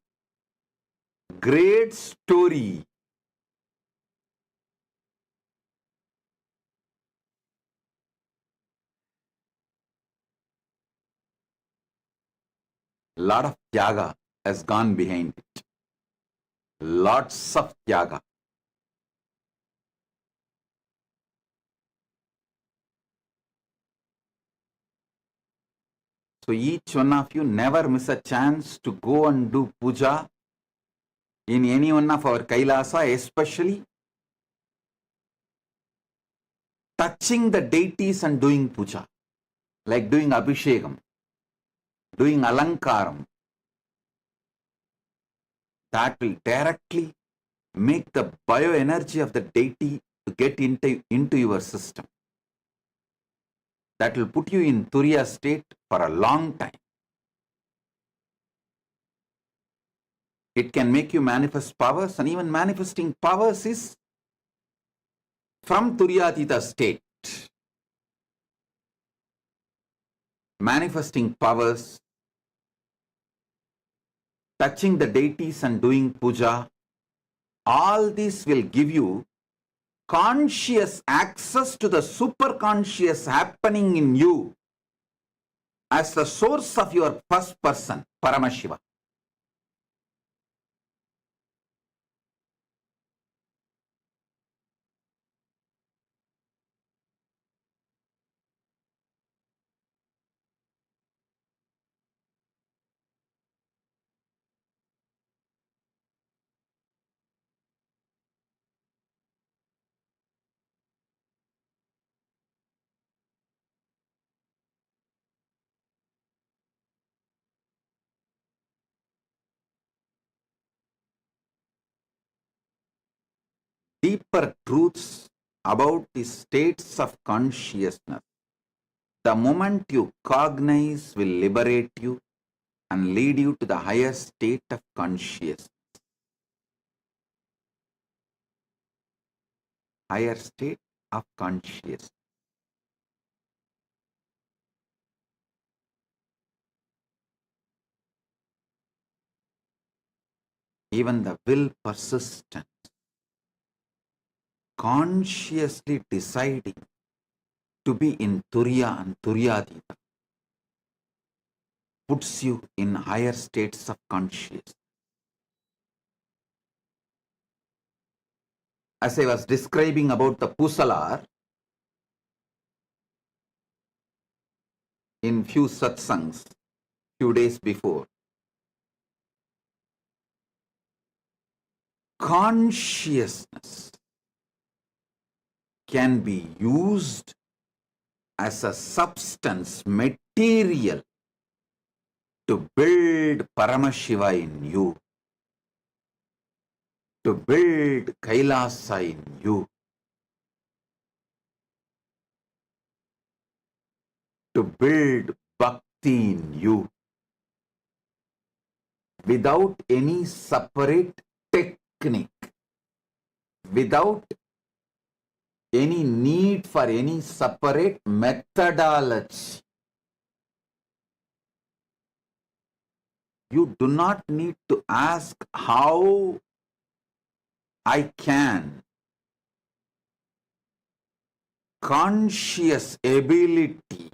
great story. Lot of Tyaga has gone behind it. Lots of Tyaga. So each one of you never miss a chance to go and do puja in any one of our Kailasa, especially touching the deities and doing puja, like doing Abhishekam, doing Alankaram. That will directly make the bioenergy of the deity to get into your system. That will put you in Turiya state for a long time. It can make you manifest powers, and even manifesting powers is from Turyatita state. Manifesting powers, touching the deities and doing puja, all this will give you conscious access to the superconscious happening in you as the source of your first person, Paramashiva. Deeper truths about the states of consciousness, the moment you cognize, will liberate you and lead you to the higher state of consciousness. Higher state of consciousness. Even the will persistent, consciously deciding to be in Turiya and Turyatita, puts you in higher states of consciousness. As I was describing about the Pusalar in few satsangs, few days before, consciousness can be used as a substance, material, to build Paramashiva in you, to build Kailasa in you, to build Bhakti in you. without any separate technique, without any need for any separate methodology. You do not need to ask how I can. Conscious ability,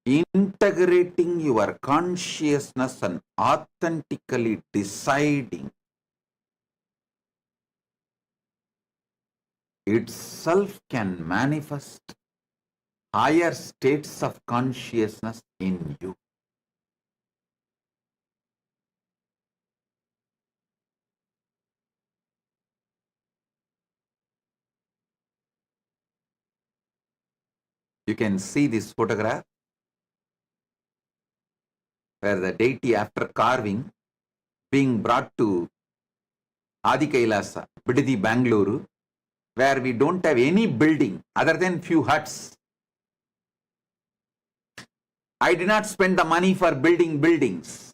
integrating your consciousness and authentically deciding itself can manifest higher states of consciousness in you. You can see this photograph where the deity, after carving, being brought to Adi Kailasa, Bididi, Bangalore, where we don't have any building other than few huts. I did not spend the money for building buildings.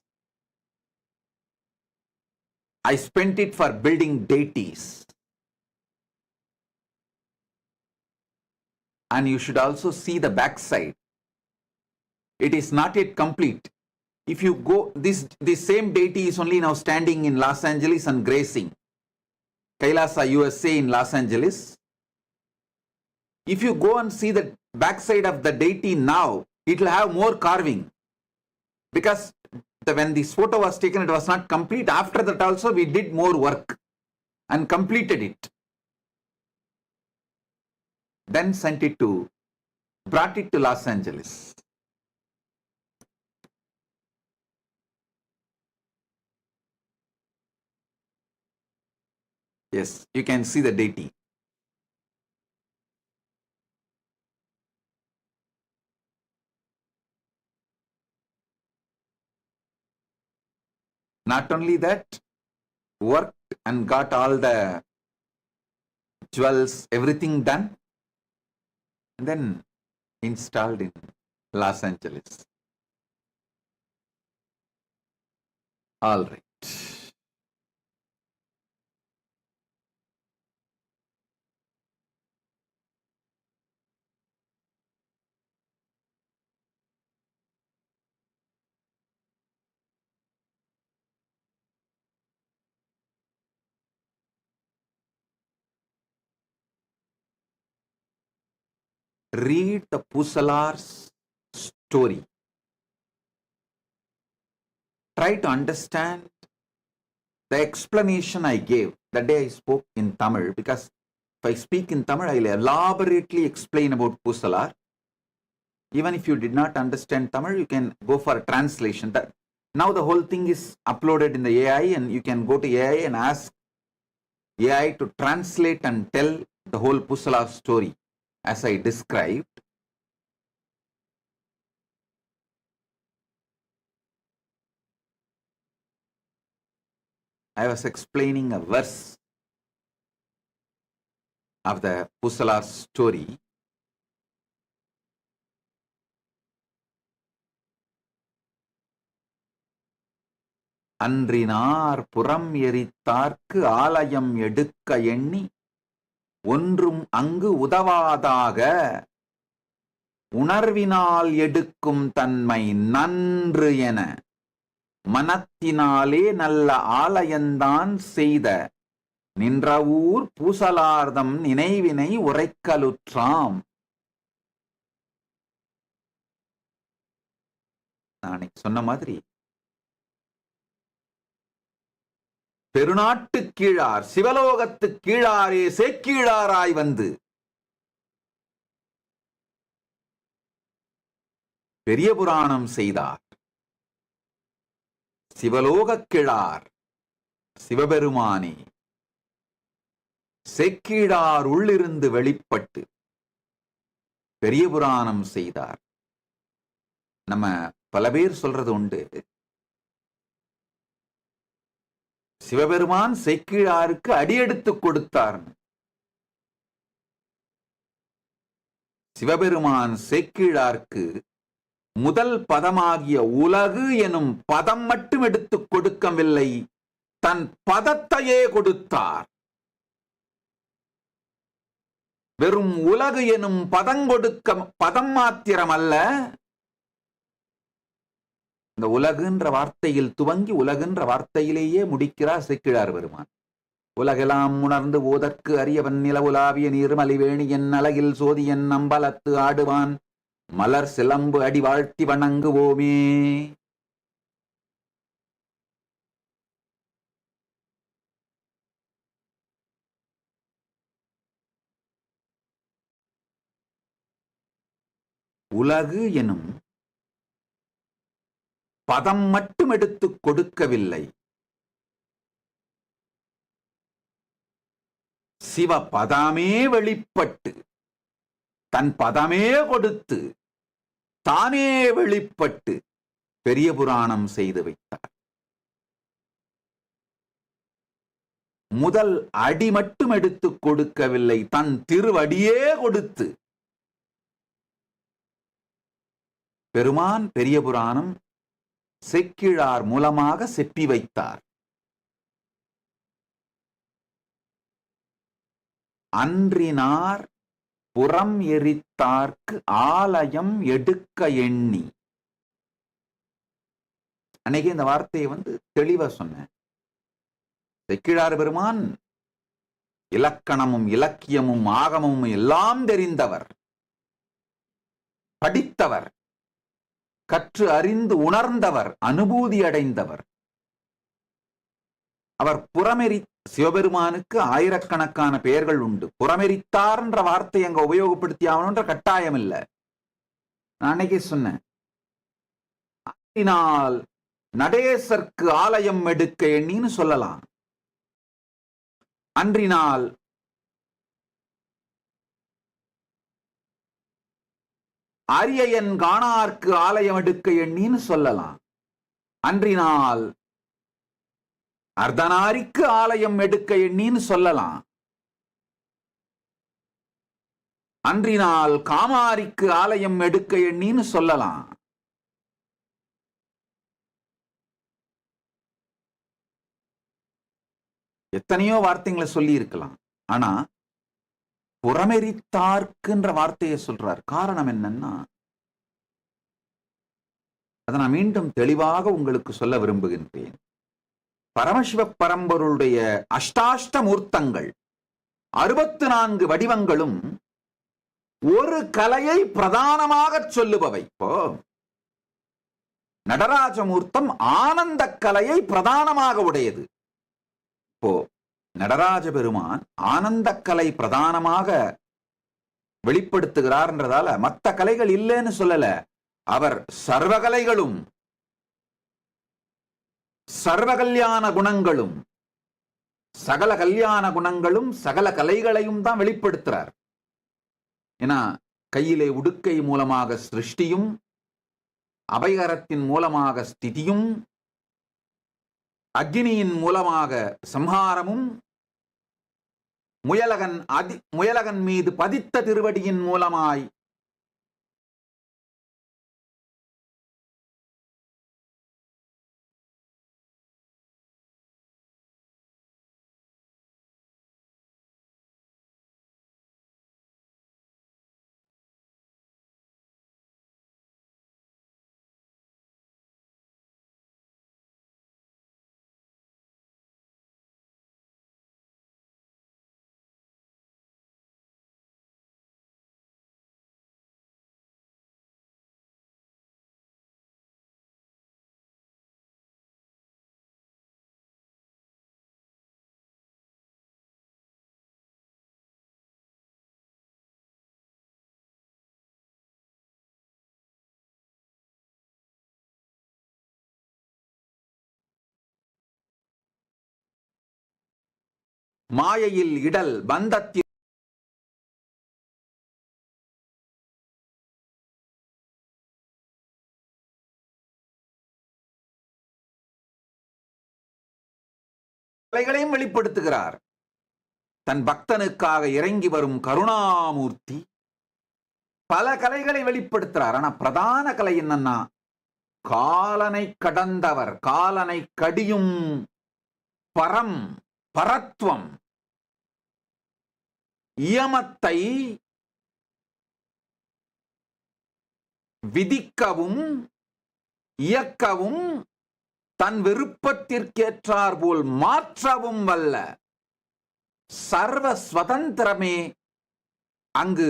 I spent it for building deities. And you should also see the backside. It is not yet complete. If you go, this same deity is only now standing in Los Angeles and gracing Kailasa, USA in Los Angeles. If you go and see the backside of the deity now, it will have more carving. Because when this photo was taken, it was not complete. After that also, we did more work and completed it. Then brought it to Los Angeles. Yes, you can see the deity. Not only that, worked and got all the jewels, everything done, and then installed in Los Angeles. All right. Read the Pusalar's story. Try to understand the explanation I gave that day I spoke in Tamil, because if I speak in Tamil, I will elaborately explain about Pusalar. Even if you did not understand Tamil, you can go for a translation. Now the whole thing is uploaded in the AI, and you can go to AI and ask AI to translate and tell the whole Pusalar story as I described. I was explaining a verse of the Pusalar story. அன்றினார் புறம் எரித்தார்க்கு ஆலயம் எடுக்க எண்ணி ஒன்றும் அங்கு உதவாதாக உணர்வினால் எடுக்கும் தன்மை நன்று என மனத்தினாலே நல்ல ஆலயந்தான் செய்த நின்ற ஊர் பூசலார்தம் நினைவினை உரைக்கலுற்றாம். நான் சொன்ன மாதிரி பெருநாட்டு கீழார் சிவலோகத்து கீழாரே சேக்கீழாராய் வந்து பெரிய புராணம் செய்தார். சிவலோகக் கிழார் சிவபெருமானே சேக்கீழார் உள்ளிருந்து வெளிப்பட்டு பெரிய புராணம் செய்தார். நம்ம பல பேர் சொல்றது உண்டு, சிவபெருமான் சேக்கீழாருக்கு அடியெடுத்து கொடுத்தார். சிவபெருமான் சேக்கீழாருக்கு முதல் பதமாகிய உலகு எனும் பதம் மட்டும் எடுத்துக் கொடுக்கவில்லை, தன் பதத்தையே கொடுத்தார். வெறும் உலகு எனும் பதம் மாத்திரமல்ல, இந்த உலகுன்ற வார்த்தையில் துவங்கி உலகுன்ற வார்த்தையிலேயே முடிக்கிறார் சேக்கிழார் பெருமான். உலகெல்லாம் உணர்ந்து ஓதற்கு அரியவன் நிலவுலாவிய நீர்மலிவேணி என் அலகில் சோதியன் அம்பலத்து ஆடுவான் மலர் சிலம்பு அடி வாழ்த்தி வணங்குவோமே. உலகு எனும் பதம் மட்டும் எடுத்துக் கொடுக்கவில்லை, சிவ பதமே வெளிப்பட்டு தன் பதமே கொடுத்து தானே வெளிப்பட்டு பெரிய புராணம் செய்து வைத்தார். முதல் அடி மட்டும் எடுத்துக் கொடுக்கவில்லை, தன் திருவடியே கொடுத்து பெருமான் பெரிய புராணம் சேக்கிழார் மூலமாக செப்பி வைத்தார். அன்றினார் புறம் எரித்தார்க்கு ஆலயம் எடுக்க எண்ணி. அன்னைக்கு இந்த வார்த்தையை தெளிவா சொன்னேன். சேக்கிழார் பெருமான் இலக்கணமும் இலக்கியமும் ஆகமும் எல்லாம் தெரிந்தவர், படித்தவர், கற்று அறிந்து உணர்ந்தவர், அனுபூதி அடைந்தவர். அவர் புறமெரி சிவபெருமானுக்கு ஆயிரக்கணக்கான பெயர்கள் உண்டு. புறமெரித்தார் என்ற வார்த்தை அங்க உபயோகப்படுத்தி ஆகணுன்ற கட்டாயம் இல்லை. நான் அன்னைக்கு சொன்னேன், நடேசர்க்கு ஆலயம் எடுக்க எண்ணின்னு சொல்லலாம். அன்றினால் அரியன் காணார்க்கு ஆலயம் எடுக்க எண்ணின்னு சொல்லலாம். அன்றினால் அர்த்தநாரிக்கு ஆலயம் எடுக்க எண்ணின்னு சொல்லலாம். அன்றினால் காமாரிக்கு ஆலயம் எடுக்க எண்ணின்னு சொல்லலாம். எத்தனையோ வார்த்தைகளை சொல்லி இருக்கலாம். ஆனா புறமெரித்தார்க்குன்ற வார்த்தையை சொல்றார். காரணம் என்னன்னா, அதை நான் மீண்டும் தெளிவாக உங்களுக்கு சொல்ல விரும்புகின்றேன். பரமசிவ பரம்பொருளுடைய அஷ்டாஷ்ட மூர்த்தங்கள் 64 வடிவங்களும் ஒரு கலையை பிரதானமாக சொல்லுபவை. இப்போ நடராஜமூர்த்தம் ஆனந்த கலையை பிரதானமாக உடையது. இப்போ நடராஜ பெருமான் ஆனந்த கலை பிரதானமாக வெளிப்படுத்துகிறார் என்றதால மற்ற கலைகள் இல்லைன்னு சொல்லல. அவர் சர்வகலைகளும் சர்வ கல்யாண குணங்களும் சகல கல்யாண குணங்களும் சகல கலைகளையும் தான் வெளிப்படுத்துறார். ஏன்னா கையிலே உடுக்கை மூலமாக சிருஷ்டியும், அபயகரத்தின் மூலமாக ஸ்திதியும், அக்னியின் மூலமாக சம்ஹாரமும், முயலகன் மீது பதித்த திருவடியின் மூலமாய் மாயையில் இடல் பந்தத்தில் கலைகளையும் வெளிப்படுத்துகிறார். தன் பக்தனுக்காக இறங்கி வரும் கருணாமூர்த்தி, பல கலைகளை வெளிப்படுத்துறார். ஆனா பிரதான கலை என்னன்னா, காலனை கடந்தவர், காலனை கடியும் பரம், பரத்வம், இயமத்தை விதிக்கவும் இயக்கவும் தன் விருப்பத்திற்கேற்றார் போல் மாற்றவும் வல்ல சர்வ சுதந்திரமே அங்கு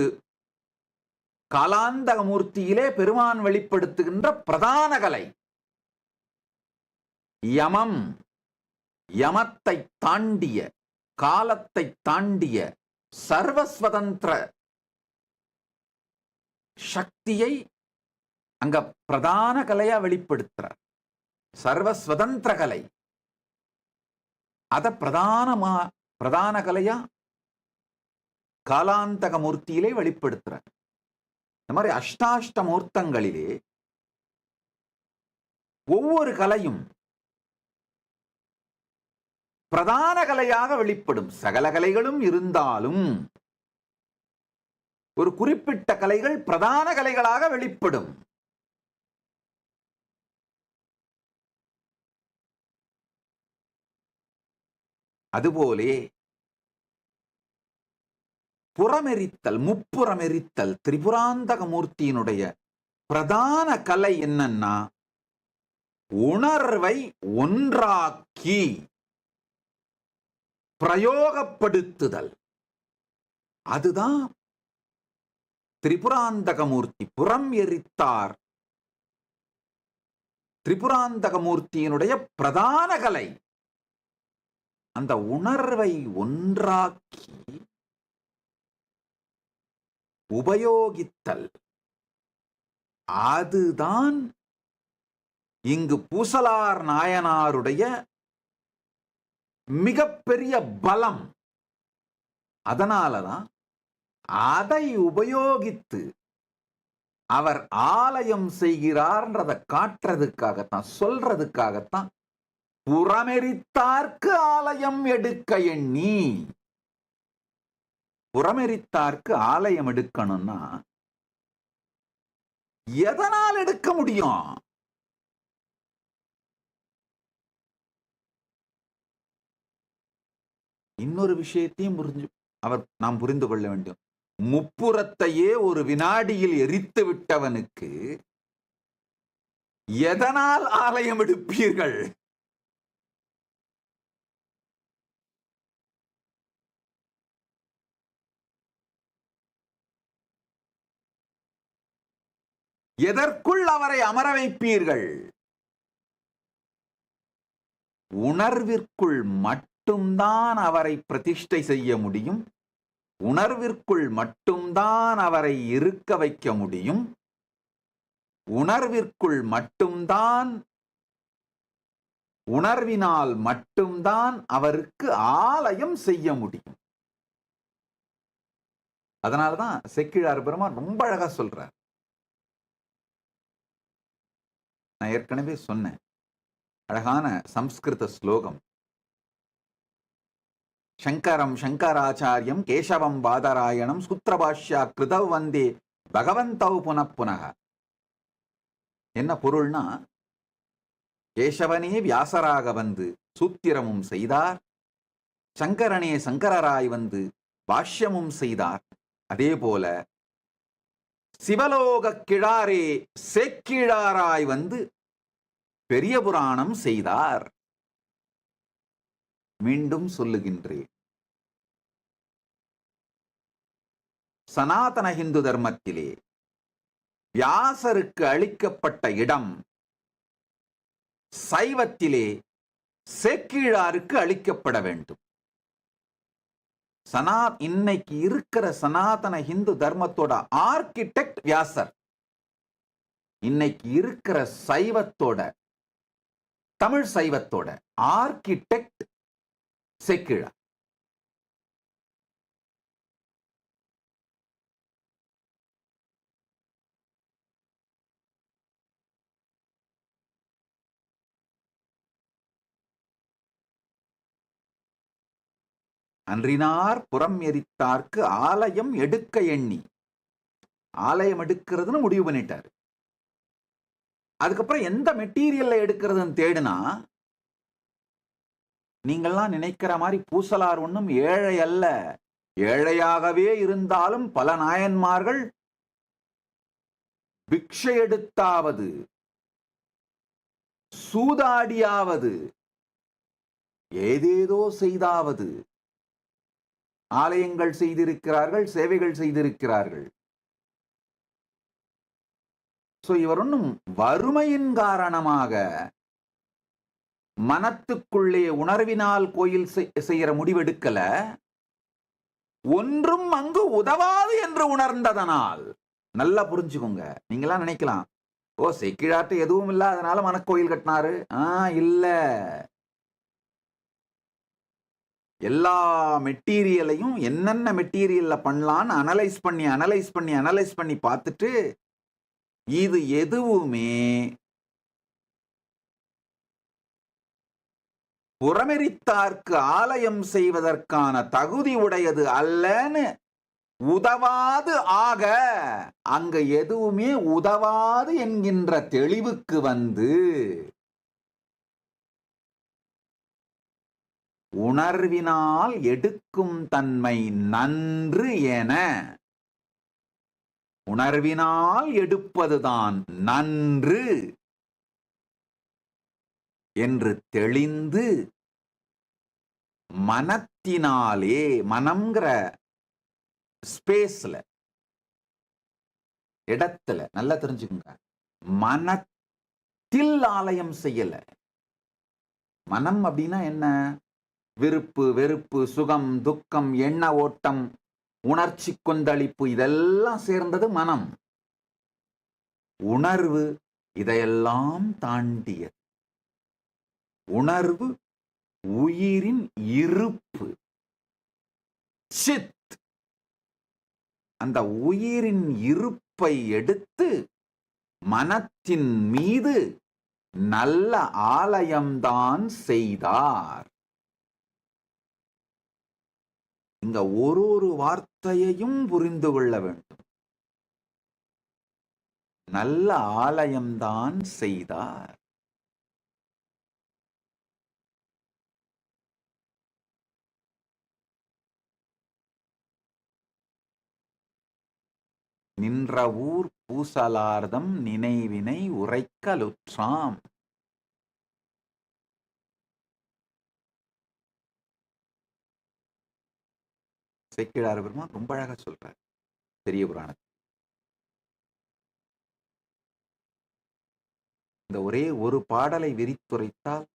காலாந்தக மூர்த்தியிலே பெருமான் வெளிப்படுத்துகின்ற பிரதான கலை. யமம், யமத்தை தாண்டிய, காலத்தை தாண்டிய சர்வஸ்வதந்திர சக்தியை அங்க பிரதான கலையா வெளிப்படுத்துறார். சர்வஸ்வதந்திர கலை அத பிரதான கலையா காலாந்தக மூர்த்தியிலே வெளிப்படுத்துறார். இந்த மாதிரி அஷ்டாஷ்ட மூர்த்தங்களிலே ஒவ்வொரு கலையும் பிரதான கலையாக வெளிப்படும். சகல கலைகளும் இருந்தாலும் ஒரு குறிப்பிட்ட கலைகள் பிரதான கலைகளாக வெளிப்படும். அதுபோலே புறமெரித்தல், முப்புறமெரித்தல் திரிபுராந்தக மூர்த்தியினுடைய பிரதான கலை என்னன்னா, உணர்வை ஒன்றாக்கி பிரயோகப்படுத்துதல். அதுதான் திரிபுராந்தக மூர்த்தி. புறம் எரித்தார் திரிபுராந்தக மூர்த்தியினுடைய பிரதான கலை. அந்த உணர்வை ஒன்றாக்கி உபயோகித்தல். அதுதான் இங்கு பூசலார் நாயனாருடைய மிகப்பெரிய பலம். அதனாலதான் அதை உபயோகித்து அவர் ஆலயம் செய்கிறார்ன்றதை காட்டுறதுக்காகத்தான், சொல்றதுக்காகத்தான் புறமெரித்தார்க்கு ஆலயம் எடுக்க எண்ணி. புறமெரித்தார்க்கு ஆலயம் எடுக்கணும்னா எதனால் எடுக்க முடியும்? இன்னொரு விஷயத்தையும் நாம் புரிந்து கொள்ள வேண்டும். முப்புறத்தையே ஒரு வினாடியில் எரித்து விட்டவனுக்கு எதனால் ஆலயம் எடுப்பீர்கள்? எதற்குள் அவரை அமர வைப்பீர்கள்? உணர்விற்குள் மட்டும்தான் அவரை பிரதிஷ்டை செய்ய முடியும். உணர்விற்குள் மட்டும்தான் அவரை இருக்க வைக்க முடியும். உணர்விற்குள் மட்டும்தான், உணர்வினால் மட்டும்தான் அவருக்கு ஆலயம் செய்ய முடியும். அதனாலதான் செக்கிழார் பெருமான் ரொம்ப அழகா சொல்றார். நான் ஏற்கனவே சொன்னேன், அழகான சம்ஸ்கிருத ஸ்லோகம். சங்கரம் சங்கராச்சாரியம் கேசவம் பாதராயணம் சூத்திரபாஷ்யா கிருதவ் வந்தே பகவந்தௌ புனப்புனக. என்ன பொருள்னா, கேசவனே வியாசராக வந்து சூத்திரமும் செய்தார், சங்கரனே சங்கரராய் வந்து பாஷ்யமும் செய்தார். அதே போல சிவலோக கிழாரே சேக்கிழாராய் வந்து பெரிய புராணம் செய்தார். மீண்டும் சொல்லுகின்றேன், சனாதன இந்து தர்மத்திலே வியாசருக்கு அளிக்கப்பட்ட இடம் சைவத்திலே சேக்கிழாருக்கு அளிக்கப்பட வேண்டும். இன்னைக்கு இருக்கிற சனாதன இந்து தர்மத்தோட ஆர்கிடெக்ட் வியாசர். இன்னைக்கு இருக்கிற சைவத்தோட, தமிழ் சைவத்தோட ஆர்கிடெக்ட் சேக்கிழார். அன்றினார் புறம் எரித்தார்க்கு ஆலயம் எடுக்க எண்ணி. ஆலயம் எடுக்கிறதுன்னு முடிவு பண்ணிட்டாரு. அதுக்கப்புறம் எந்த மெட்டீரியல்ல எடுக்கிறதுன்னு தேடுனா, நீங்கள்லாம் நினைக்கிற மாதிரி பூசலார் ஒன்றும் ஏழை அல்ல. ஏழையாகவே இருந்தாலும் பல நாயன்மார்கள் பிக்ஷை எடுத்தாவது, சூதாடியாவது, ஏதேதோ செய்தாவது ஆலயங்கள் செய்திருக்கிறார்கள், சேவைகள் செய்திருக்கிறார்கள். இவர் ஒன்றும் வறுமையின் காரணமாக மனத்துக்குள்ளே உணர்வினால் கோயில் செய்யற முடிவெடுக்கல, ஒன்றும் அங்கு உதவாது என்று உணர்ந்ததனால். நல்லா புரிஞ்சுக்கோங்க. நீங்களாம் நினைக்கலாம், ஓ செக்கிழாட்டு எதுவும் இல்ல அதனால மனக்கோயில் கட்டினாரு. இல்ல, எல்லா மெட்டீரியலையும் என்னென்ன மெட்டீரியல்ல பண்ணலான்னு அனலைஸ் பண்ணி பார்த்துட்டு, இது எதுவுமே புறமெரித்தார்க்கு ஆலயம் செய்வதற்கான தகுதி உடையது அல்லன்னு உதவாது ஆக, அங்க எதுவுமே உதவாது என்கின்ற தெளிவுக்கு வந்து உணர்வினால் எடுக்கும் தன்மை நன்று என, உணர்வினால் எடுப்பதுதான் நன்று என்று தெளிந்து, மனத்தினாலே, மனம்ங்கிற ஸ்பேஸ்ல, இடத்துல நல்லா தெரிஞ்சுக்குங்க, மனத்தில் ஆலயம் செய்யல. மனம் அப்படின்னா என்ன? விருப்பு வெறுப்பு, சுகம் துக்கம், எண்ண ஓட்டம், உணர்ச்சி கொந்தளிப்பு, இதெல்லாம் சேர்ந்தது மனம். உணர்வு இதையெல்லாம் தாண்டியது. உணர்வு உயிரின் இருப்பு, சித். அந்த உயிரின் இருப்பை எடுத்து மனத்தின் மீது நல்ல ஆலயம்தான் செய்தார். இங்க ஒரு வார்த்தையையும் புரிந்து கொள்ள வேண்டும். நல்ல ஆலயம்தான் செய்தார். நின்ற ஊர் பூசலார்தம் நினைவினை உரைக்கலுற்றாம். சேக்கிழார் பெருமான் ரொம்ப அழகா சொல்றார் பெரிய புராணத்தில். இந்த ஒரே ஒரு பாடலை விரித்துரைத்தால்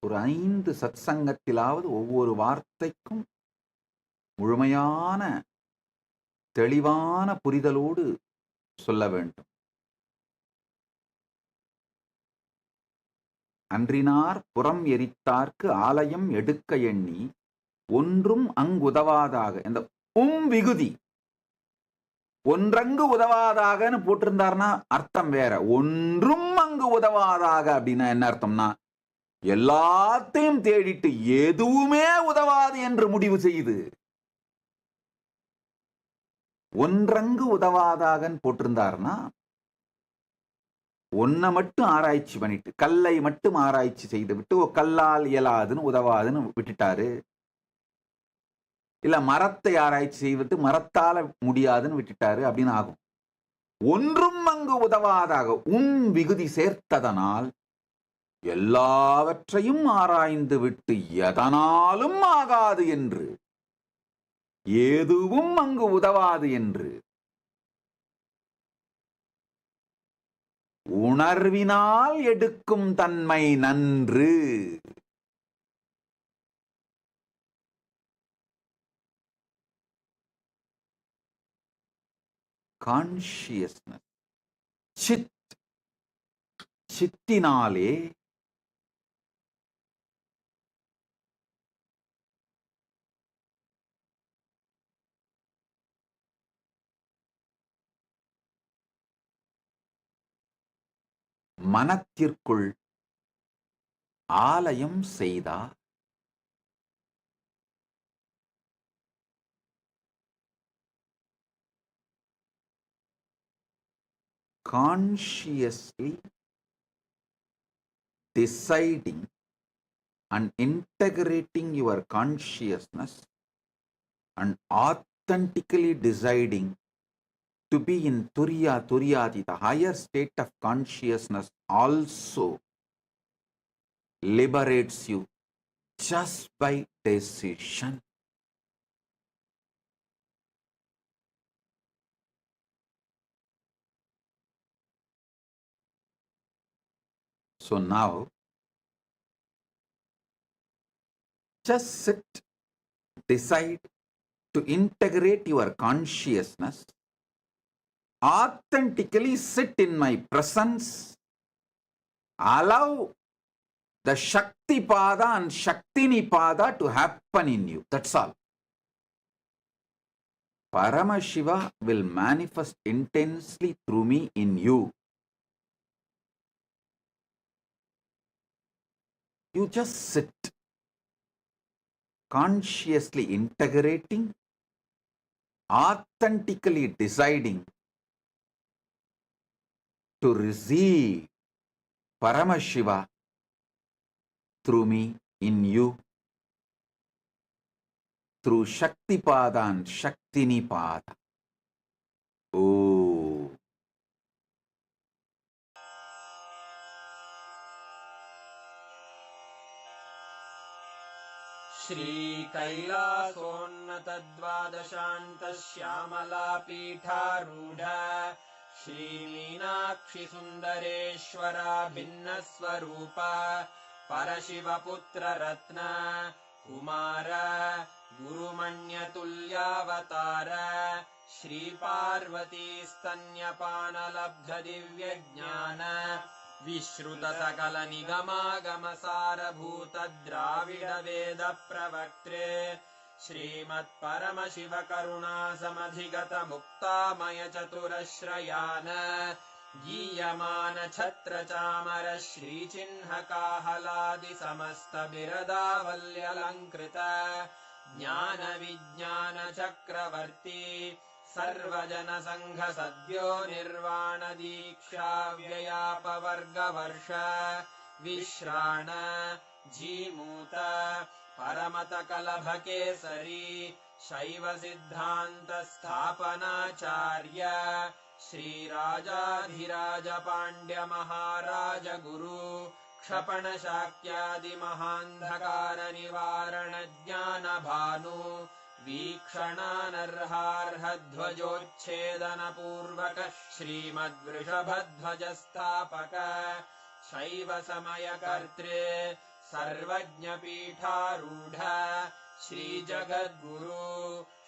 ஒரு 5 சத்சங்கத்திலாவது ஒவ்வொரு வார்த்தைக்கும் முழுமையான தெளிவான புரிதலோடு சொல்ல வேண்டும். அன்றினார் புறம் எரித்தார்க்கு ஆலயம் எடுக்க எண்ணி ஒன்றும் அங்குதவாதாக. இந்த விகுதி ஒன்றங்கு உதவாதாகன்னு போட்டிருந்தார்னா அர்த்தம் வேற. ஒன்றும் அங்கு உதவாதாக அப்படின்னா என்ன அர்த்தம்னா, எல்லாத்தையும் தேடிட்டு எதுவுமே உதவாது என்று முடிவு செய்து, ஒன்றங்கு உதவாதாகன்னு போட்டிருந்தார்னா ஒன்ன மட்டும் ஆராய்ச்சி பண்ணிட்டு, கல்லை மட்டும் ஆராய்ச்சி செய்து விட்டு கல்லால் இயலாதுன்னு உதவாதுன்னு விட்டுட்டாரு. இல்ல மரத்தை ஆராய்ச்சி செய்துட்டு மரத்தால முடியாதுன்னு விட்டுட்டாரு அப்படின்னு ஆகும். ஒன்றும் அங்கு உதவாதாக விகுதி சேர்த்ததனால் எல்லாவற்றையும் ஆராய்ந்து விட்டு எதனாலும் ஆகாது என்று, எதுவும் அங்கு உதவாது என்று உணர்வினால் எடுக்கும் தன்மை நன்று. கான்ஷியஸ்னஸ், சித், சித்தினாலே மனத்திற்குள் ஆலயம் செய்தார். consciously deciding and integrating your consciousness and authentically deciding to be in Turiyati, the higher state of consciousness, also liberates you just by decision. So now, just sit, decide to integrate your consciousness, authentically sit in my presence, allow the Shakti Pada and Shaktini Pada to happen in you. That's all. Paramashiva will manifest intensely through me in you. You just sit, consciously integrating, authentically deciding to receive Paramashiva through me in you, through Shakti Pada and Shaktini Pada. Oh. श्रीकैलासोन्नतद्वादशान्तश्यामलापीठारूढ श्रीमीनाक्षिसुन्दरेश्वरा भिन्नस्वरूपा परशिवपुत्ररत्न Kumar गुरुमण्यतुल्यावतार श्रीपार्वतीस्तन्यपानलब्धदिव्यज्ञान विश्रुतसकलनिगमागमसारभूतद्राविडवेदप्रवक्त्रे श्रीमत्परमशिवकरुणासमधिगतमुक्तामयचतुरश्रयान् गीयमानछत्रचामर श्रीचिह्नकाहलादिसमस्तबिरदावल्यलङ्कृत ज्ञानविज्ञानचक्रवर्ती सर्वजनसङ्घसद्यो निर्वाणदीक्षाव्ययापवर्गवर्ष विश्राण Jimuta परमतकलभकेसरी शैवसिद्धान्तस्थापनाचार्य श्रीराजाधिराजपाण्ड्यमहाराजगुरु क्षपणशाक्यादिमहान्धकारनिवारणज्ञानभानु वीक्षणानर्हार्हध्वजोच्छेदनपूर्वक श्रीमद्वृषभध्वजस्थापक शैवसमयकर्त्रे सर्वज्ञपीठारूढ श्रीजगद्गुरु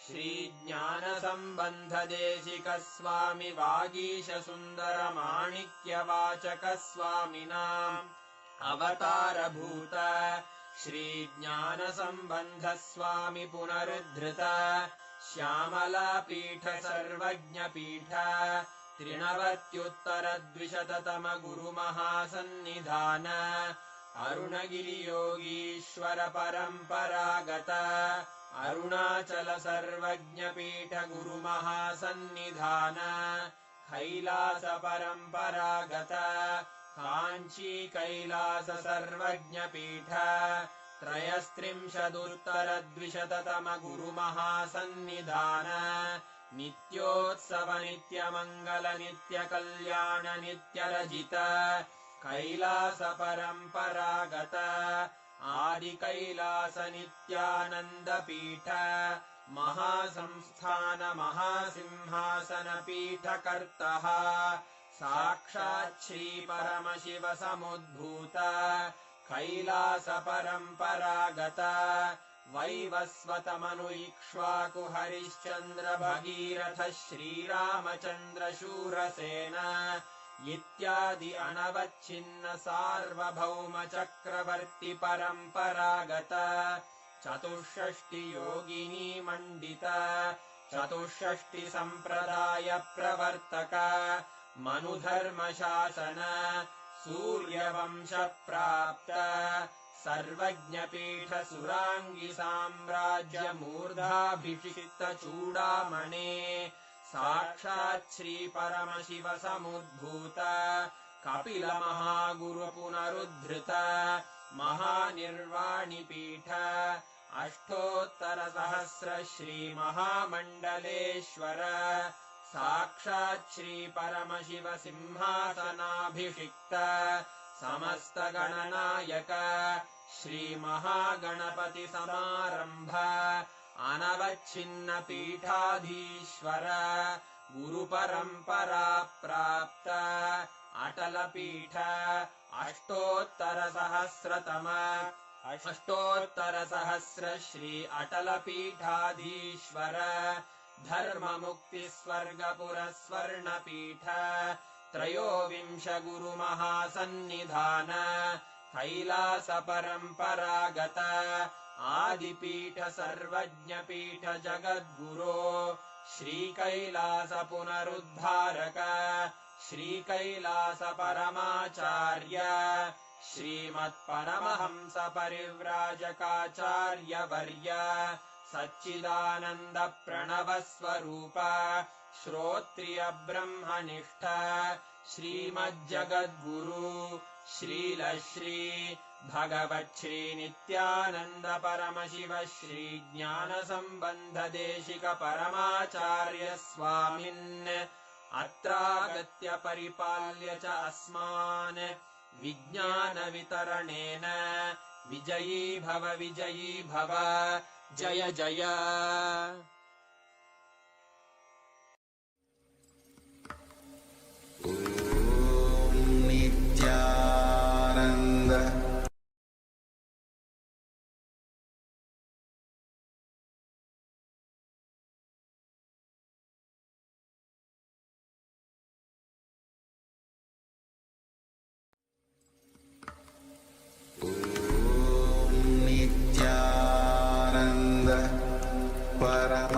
श्रीज्ञानसम्बन्धदेशिकस्वामि वागीशसुन्दरमाणिक्यवाचकस्वामिनाम् अवतारभूत श्रीज्ञानसम्बन्धस्वामि पुनरुद्धृत श्यामलापीठ सर्वज्ञपीठ त्रिनवत्युत्तरद्विशततम गुरुमहासन्निधान अरुणगिरियोगीश्वर परम्परागत अरुणाचल सर्वज्ञपीठ गुरुमहासन्निधान कैलास परम्परागत काञ्ची कैलास सर्वज्ञपीठ त्रयस्त्रिंशदुत्तरद्विशततम गुरुमहासन्निधान नित्योत्सव नित्यमङ्गल नित्यकल्याण नित्यरजित कैलास परम्परागत आदिकैलास नित्यानन्दपीठ महासंस्थान महासिंहासनपीठकर्तः साक्षात् श्रीपरमशिव समुद्भूत कैलास परम्परागत वैवस्वतमनु इक्ष्वाकु हरिश्चन्द्र भगीरथ श्रीरामचन्द्र शूरसेन इत्यादि अनवच्छिन्न सार्वभौम चक्रवर्ति परम्परागत चतुष्षष्टि योगिनी मण्डित चतुष्षष्टि सम्प्रदाय प्रवर्तक मनुधर्मशासन सूर्यवंश प्राप्त सर्वज्ञपीठ सुराङ्गी साम्राज्य मूर्धाभिषिक्त चूडामणे साक्षात् श्रीपरमशिव समुद्भूत कपिलमहागुरुपुनरुद्धृत महानिर्वाणिपीठ अष्टोत्तरसहस्र श्रीमहामण्डलेश्वर साक्षात् श्रीपरमशिव सिंहासनाभिषिक्त समस्तगणनायक श्रीमहागणपति समारम्भ अनवच्छिन्न पीठाधीश्वर गुरुपरम्परा प्राप्त अटलपीठ अष्टोत्तरसहस्र श्री अटलपीठाधीश्वर धर्ममुक्तिस्वर्गपुरस्वर्णपीठ त्रयोविंश गुरुमहासन्निधान कैलासपरम्परागत आदिपीठ सर्वज्ञपीठ जगद्गुरो श्रीकैलासपुनरुद्धारक श्रीकैलासपरमाचार्य श्रीमत्परमहंस परिव्राजकाचार्यवर्य सच्चिदानन्द प्रणवस्वरूप श्रोत्रिय ब्रह्मनिष्ठ श्रीमज्जगद्गुरु श्रीलश्री भगवच्छ्री नित्यानन्द परमशिव श्री ज्ञानसम्बन्ध देशिक परमाचार्य स्वामिन् अत्रागत्य परिपाल्य च अस्मान् विज्ञानवितरणेन विजयी भव जय जय। नित्यानन्द नित्यानन्द परम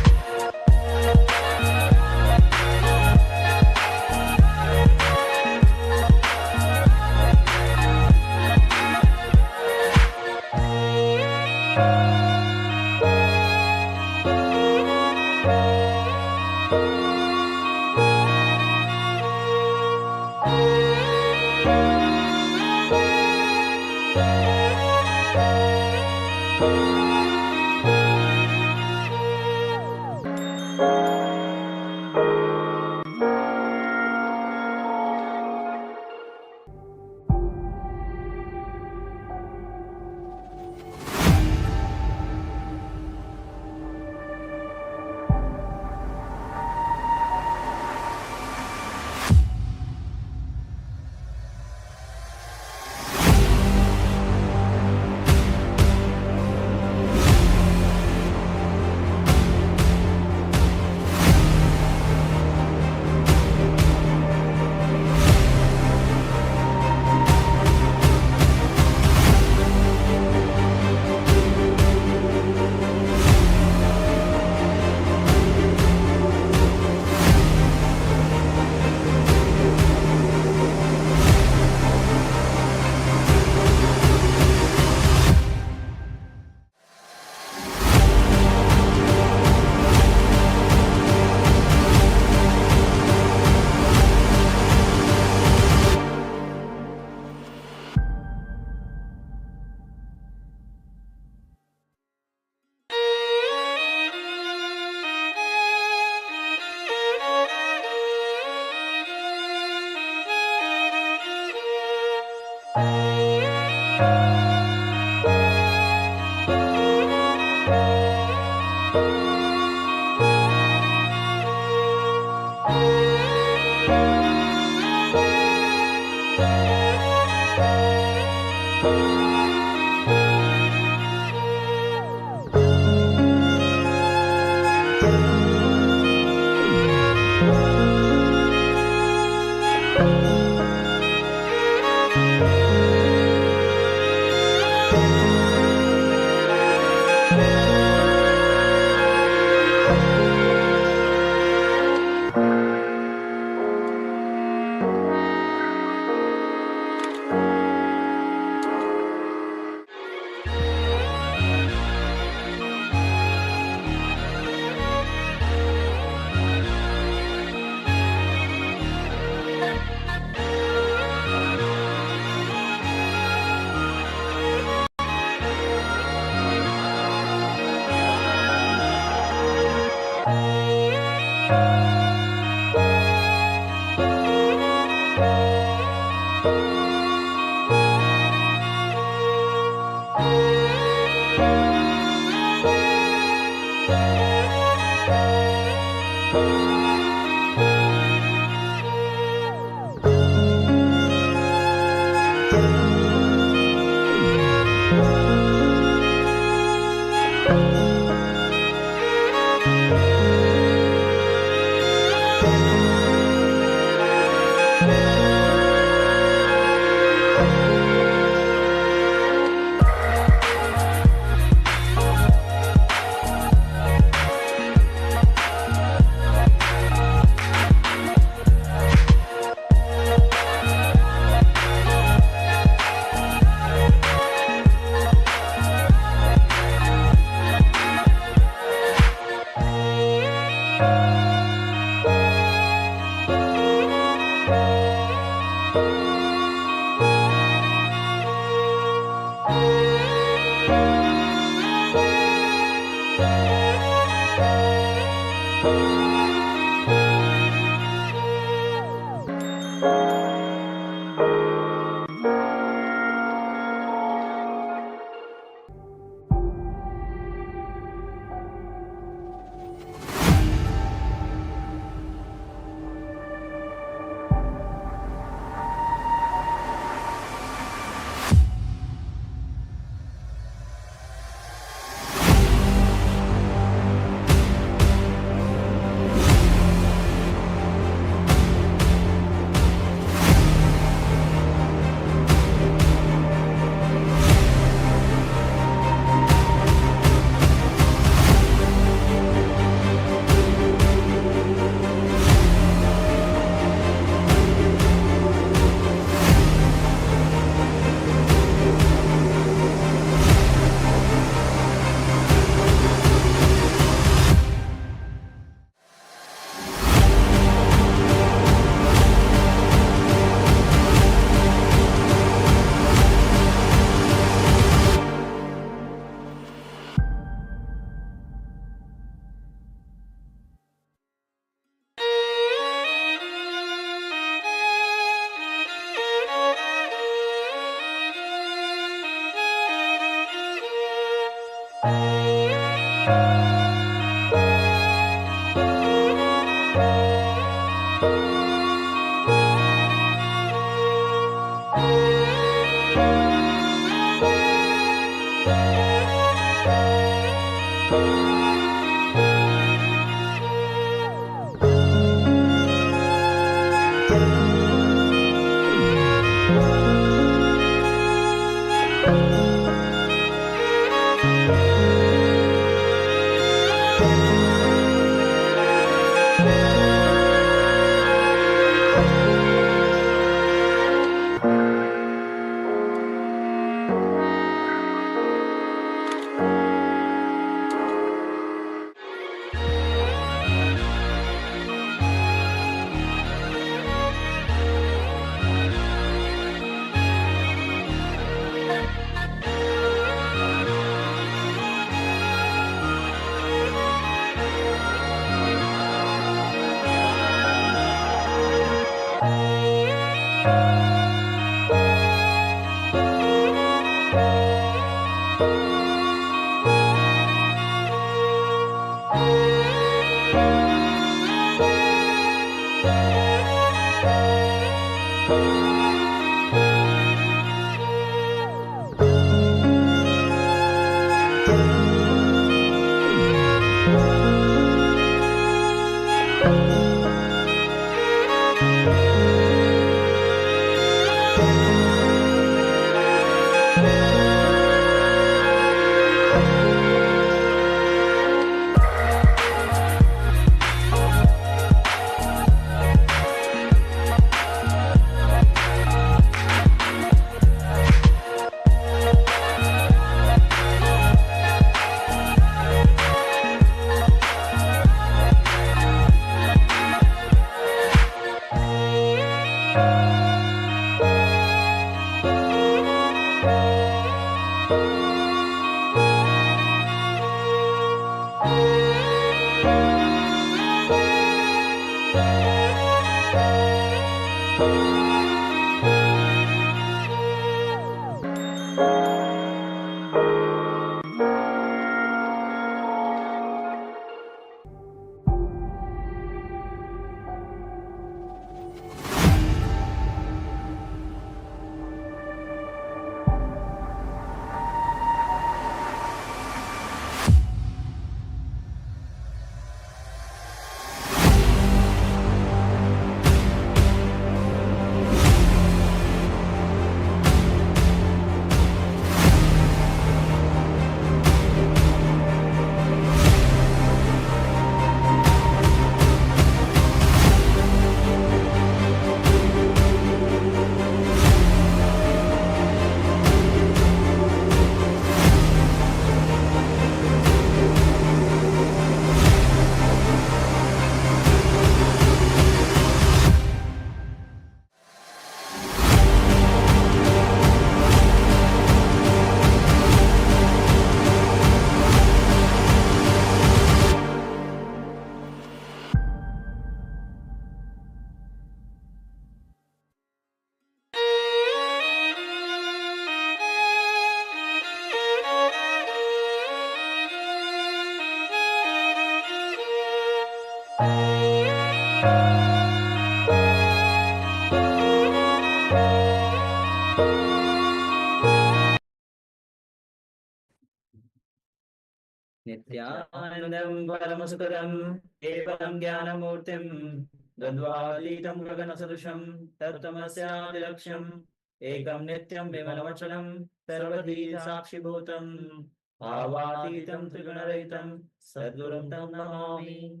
Nityanandam Paramasukadam Kevalam Jnanamurtim Dandvaditam Gaganasadusham Tattamasyadiraksham Ekam Nityam Vimalavachalam Sarvadhi Sakshibhutam Bhavatitam Trigunarahitam Sadgurum Tam Namami.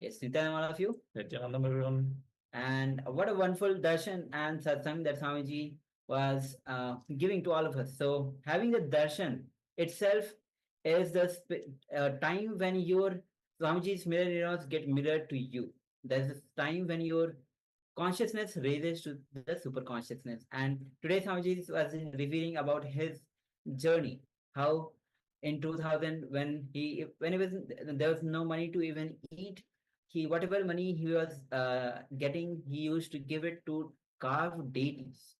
Yes, Nityanand, all of you. Nityanandam everyone. And what a wonderful darshan and satsang that Swamiji was giving to all of us. So having the darshan itself is the time when your Swamiji's mirror neurons get mirrored to you. There's a time when your consciousness raises to the super consciousness. And today Swamiji was revealing about his journey, how in 2000 when he was there was no money to even eat, he whatever money he was getting, he used to give it to carve deities.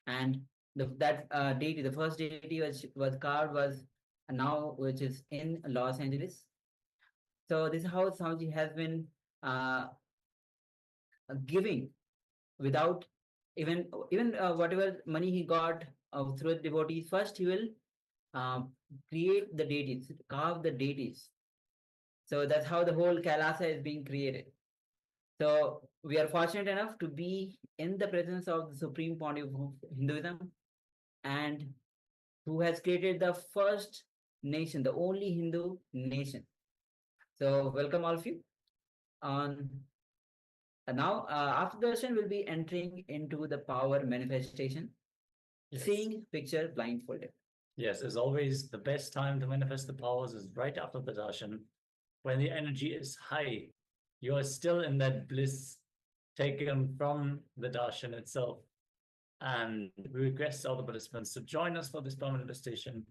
And that deity, the first deity was carved was now, which is in Los Angeles. So this is how Swamiji has been giving without even whatever money he got through devotees. First he will create the deities, carve the deities. So that's how the whole Kailasa is being created. So we are fortunate enough to be in the presence of the Supreme Pontiff of Hinduism, and who has created the first nation, the only Hindu nation. So welcome all of you. Now, after darshan, we'll be entering into the power manifestation, seeing picture blindfolded. Yes, as always, the best time to manifest the powers is right after the darshan, when the energy is high. You are still in that bliss taken from the darshan itself. And we request all the participants to join us for this power manifestation.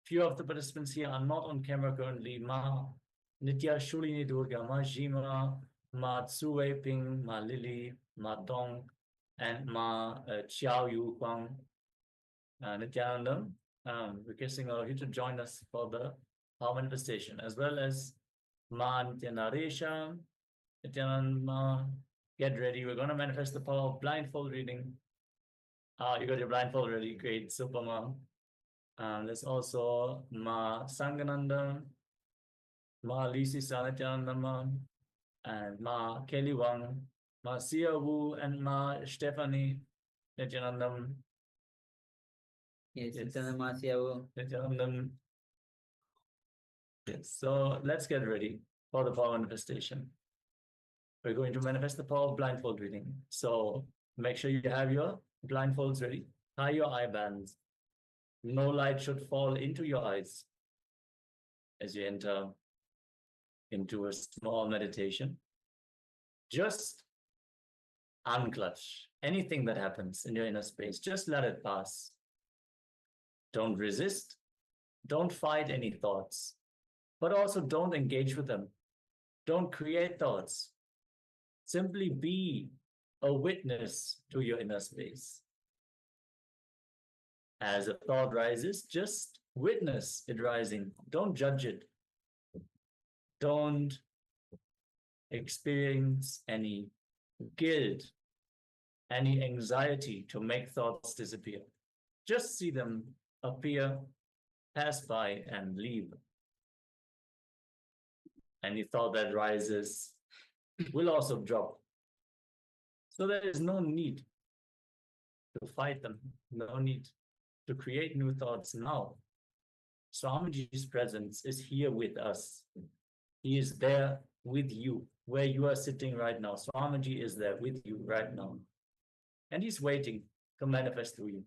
Few of the participants here are not on camera currently. Ma Nitya Shulini Durga, Ma Jima, Ma Tsue Ping, Ma Lily, Ma Dong, and Ma Chiao Yu Kwang, Nityanandam. Requesting all of you to join us for the power manifestation, as well as Ma Nityanadesha, Nityananda. Get ready. We're going to manifest the power of blindfold reading. You got your blindfold ready. Great. Super, Ma. There's also Ma Sangananda, Ma Lisi Sanatyanandama, and Ma Kelly Wang, Ma Sia Wu, and Ma Stephanie Nityanandam. Yes, Ma Sia Wu. Nityanandam. Yes, so let's get ready for the power manifestation. We're going to manifest the power of blindfold reading. So make sure you have your blindfolds ready. Tie your eye bands. No light should fall into your eyes as you enter into a small meditation. Just unclutch anything that happens in your inner space. Just let it pass. Don't resist. Don't fight any thoughts, but also don't engage with them. Don't create thoughts. Simply be a witness to your inner space. As a thought rises, just witness it rising. Don't judge it. Don't experience any guilt, any anxiety to make thoughts disappear. Just see them appear, pass by, and leave. Any thought that rises will also drop. So there is no need to fight them, no need to create new thoughts now. Swamiji's presence is here with us. He is there with you, where you are sitting right now. Swamiji is there with you right now. And he's waiting to manifest through you.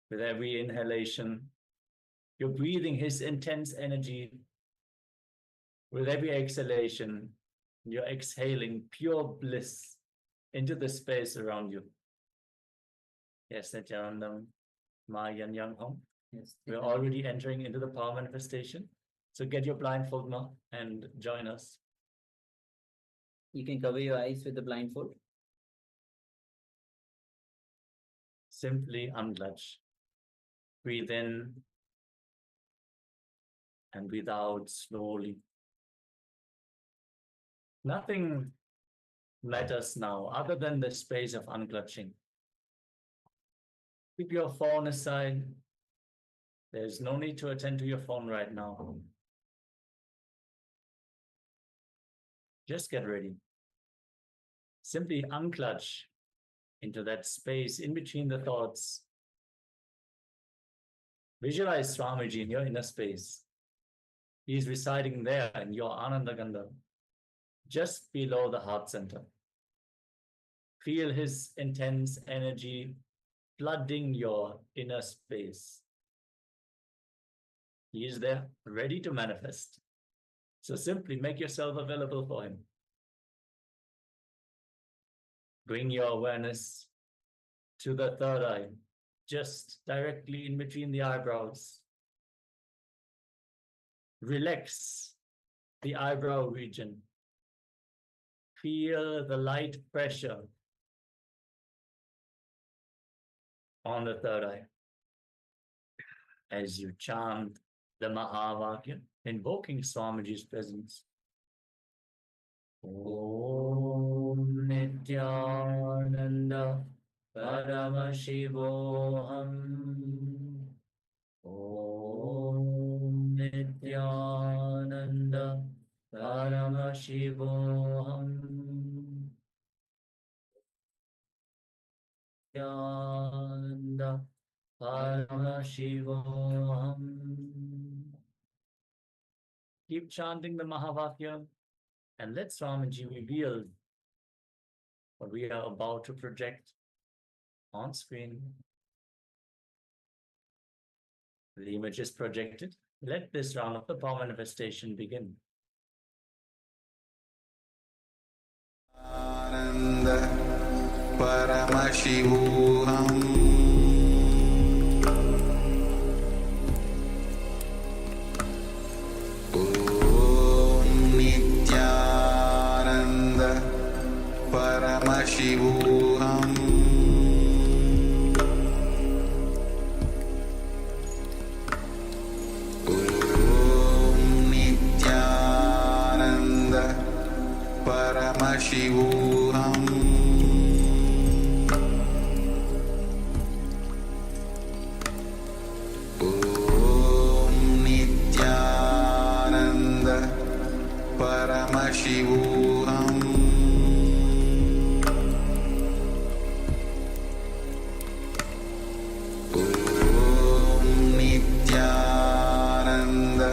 With every inhalation, you're breathing his intense energy. With every exhalation, you're exhaling pure bliss into the space around you. Yes, Nityanandam, Ma Yan Yang Hong. Yes, we're already entering into the power manifestation. So get your blindfold, Ma, and join us. You can cover your eyes with the blindfold. Simply unclutch. Breathe in and breathe out slowly. Nothing matters now other than the space of unclutching. Keep your phone aside. There's no need to attend to your phone right now. Just get ready. Simply unclutch into that space in between the thoughts. Visualize Swamiji in your inner space. He is residing there in your Ananda Gandha, just below the heart center. Feel his intense energy flooding your inner space. He is there, ready to manifest. So simply make yourself available for him. Bring your awareness to the third eye, just directly in between the eyebrows. Relax the eyebrow region. Feel the light pressure on the third eye as you chant the Mahavakya, invoking Swamiji's presence. Om Nityananda Paramashivam. Om Nityananda Paramashivam. Nityananda Paramashivam. Keep chanting the Mahavakya and let Swamiji reveal what we are about to project on screen. The image is projected. Let this round of the power manifestation begin. Ananda Paramashivam. Paramashivam. Om Nityananda Paramashivam. Om Nityananda Paramashivam. Paramashivam. Om Nityananda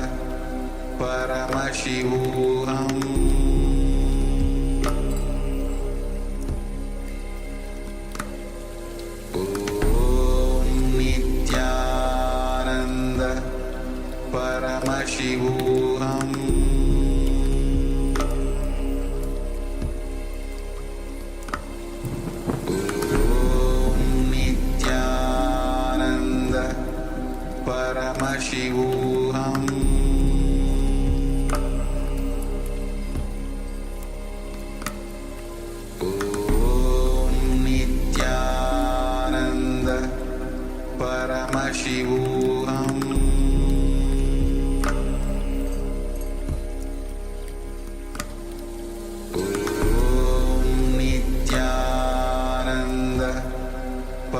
Paramashivam. Om Nityananda Paramashivam. Paramashivam. Om Nityananda Paramashivam. Om Nityananda Paramashivam.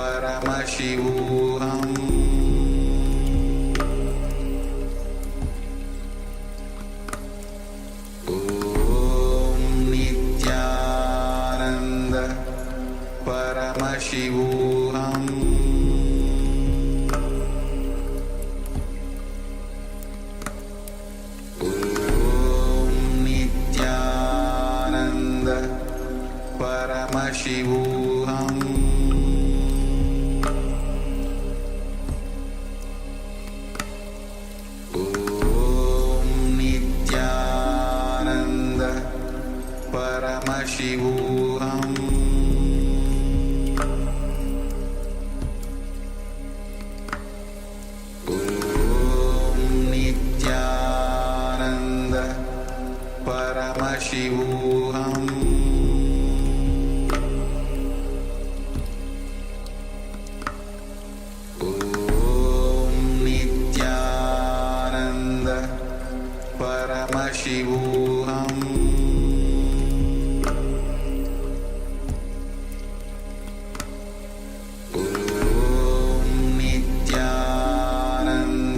Paramashivam. Om Nityananda Paramashivam. Om Nityananda Paramashivam. Paramashivam. Om Nityananda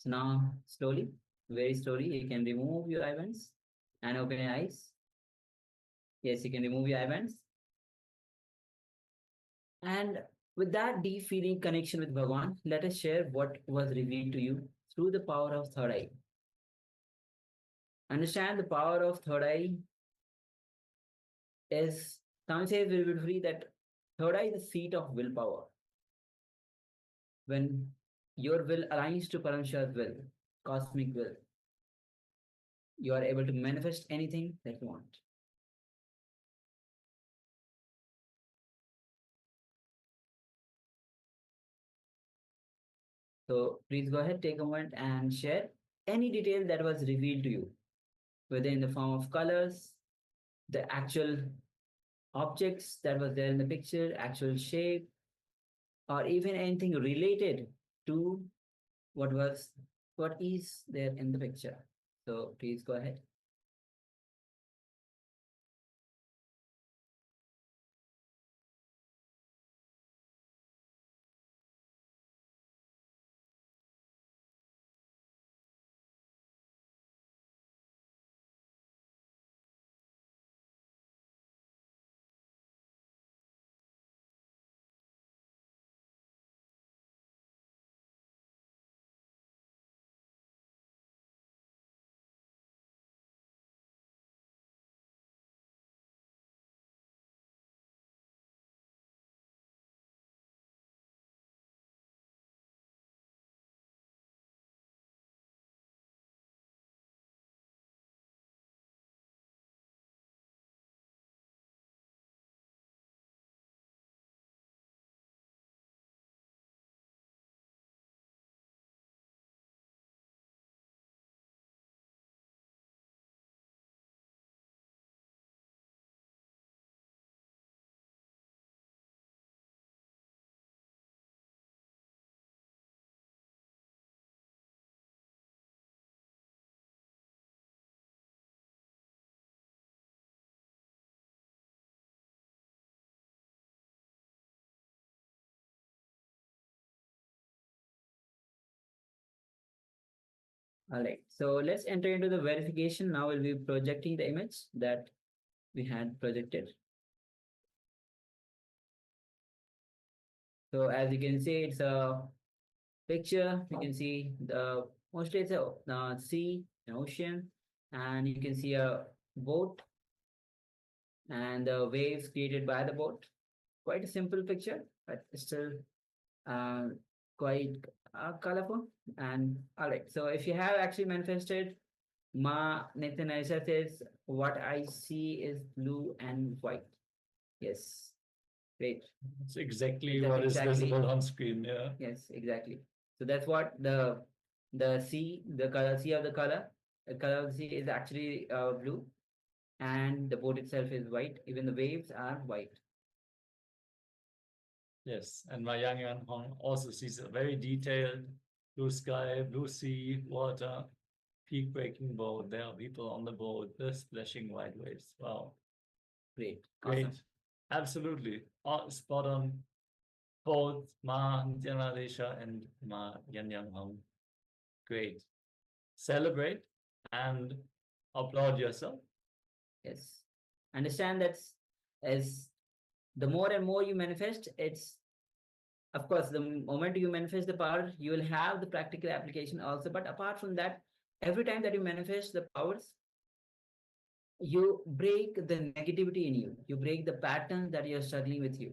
So now slowly, very slowly, you can remove your eyelids and open your eyes. Yes, you can remove your eyelids. And with that deep feeling connection with Bhagavan, let us share what was revealed to you through the power of third eye. Understand the power of third eye is, some say very beautifully that third eye is the seat of willpower. When your will aligns to Paramashiva's will, cosmic will, you are able to manifest anything that you want. So please go ahead, take a moment and share any detail that was revealed to you, whether in the form of colors, the actual objects that was there in the picture, actual shape, or even anything related to what is there in the picture. So please go ahead. All right, so let's enter into the verification. Now we'll be projecting the image that we had projected. So as you can see, it's a picture. You can see the mostly it's a sea, an ocean, and you can see a boat and the waves created by the boat. Quite a simple picture, but still uh, quite colorful. And all right, so if you have actually manifested, Ma Nityananda says, what I see is blue and white. Yes, great. It's exactly That's what is exactly- visible on screen. Yeah. Yes, exactly. So that's what the sea, the color of the sea is actually blue, and the boat itself is white. Even the waves are white. Yes, and my Yang Hong also sees a very detailed blue sky, blue sea, water, peak breaking boat. There are people on the boat, the splashing white waves. Wow. Great. Great. Awesome. Absolutely. Spot on. Both Ma Nityananda and Ma Yang Hong. Great. Celebrate and applaud yourself. Yes. Understand that as the more and more you manifest, it's, of course, the moment you manifest the power, you will have the practical application also. But apart from that, every time that you manifest the powers, you break the negativity in you. You break the pattern that you're struggling with you.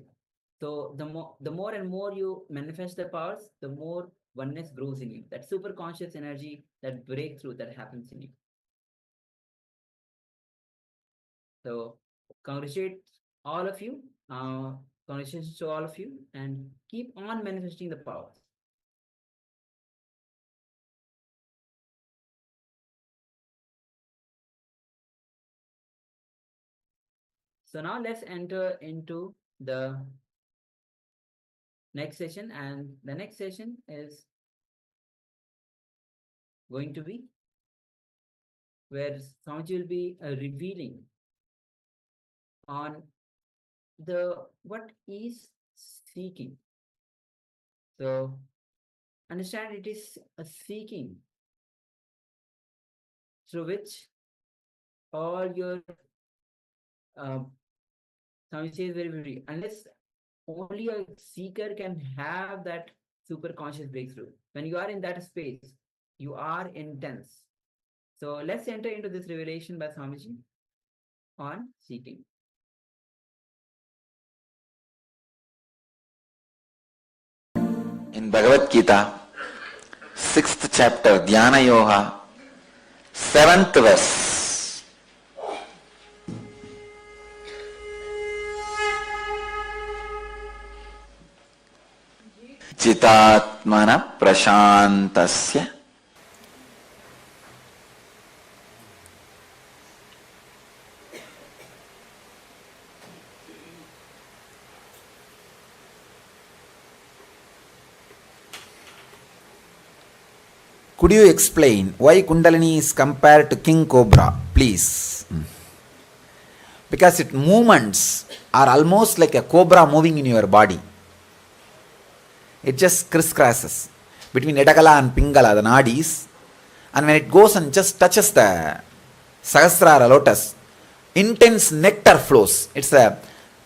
So the more and more you manifest the powers, the more oneness grows in you. That super conscious energy, that breakthrough that happens in you. So congratulate all of you. Congratulations to all of you, and keep on manifesting the powers. So now let's enter into the next session, and the next session is going to be where Swamiji will be revealing on the what is seeking. So understand it is a seeking through which all your Swami says very unless only a seeker can have that super conscious breakthrough. When you are in that space, you are intense. So let's enter into this revelation by Swamiji on seeking. In Bhagavad Gita, 6th chapter, Dhyana Yoga, 7th verse. Chitatmana prashantasya Could you explain why Kundalini is compared to King Cobra, please? Because its movements are almost like a cobra moving in your body. It just crisscrosses between Edagala and Pingala, the nadis, and when it goes and just touches the Sahasrara lotus, intense nectar flows. It's a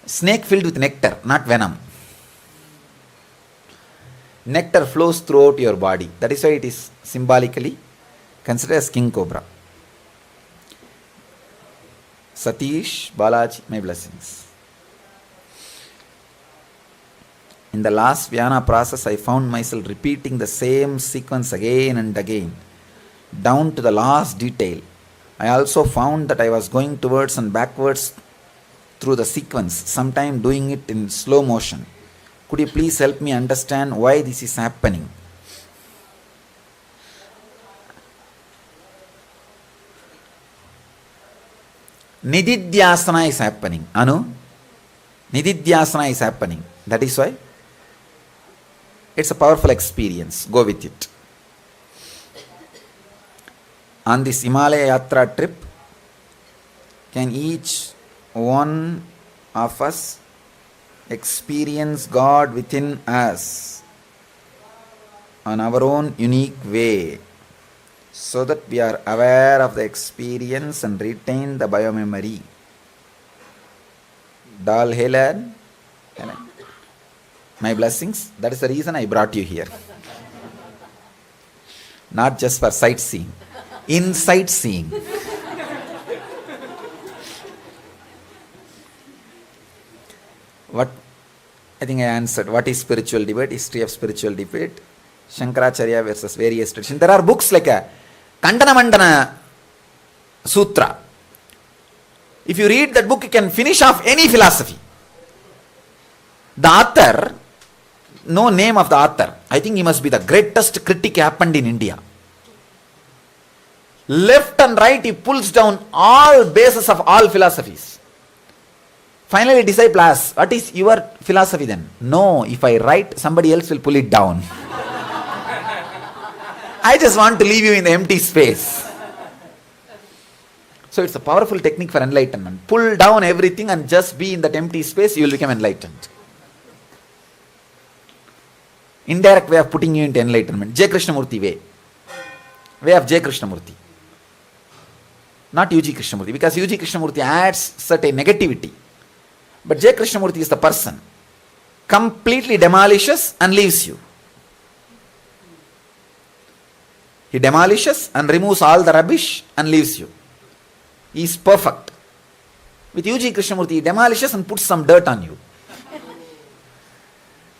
snake filled with nectar, not venom. Nectar flows throughout your body. That is why it is symbolically considered as King Cobra. Satish, Balaji, my blessings. In the last Vyana process, I found myself repeating the same sequence again and again, down to the last detail. I also found that I was going towards and backwards through the sequence, sometimes doing it in slow motion. Could you please help me understand why this is happening? Nididhyasana is happening. Anu? Nididhyasana is happening. That is why it's a powerful experience. Go with it. On this Himalaya Yatra trip, can each one of us experience God within us on our own unique way, so that we are aware of the experience and retain the biomemory? Dal Helen, my blessings. That is the reason I brought you here. Not just for sightseeing, insight seeing. What I think I answered. What is spiritual debate? History of spiritual debate. Shankaracharya versus various traditions. There are books like a Kandana Mandana Sutra. If you read that book, you can finish off any philosophy. The author, no name of the author. I think he must be the greatest critic happened in India. Left and right, he pulls down all bases of all philosophies. Finally, disciple asks, what is your philosophy then? No, if I write, somebody else will pull it down. I just want to leave you in the empty space. So it's a powerful technique for enlightenment. Pull down everything and just be in that empty space, you will become enlightened. Indirect way of putting you into enlightenment. J. Krishnamurti way. Way of J. Krishnamurti. Not U.G. Krishnamurti. Because U.G. Krishnamurti adds certain negativity. But J. Krishnamurti is the person. Completely demolishes and leaves you. He demolishes and removes all the rubbish and leaves you. He is perfect. With U.G. Krishnamurti, he demolishes and puts some dirt on you.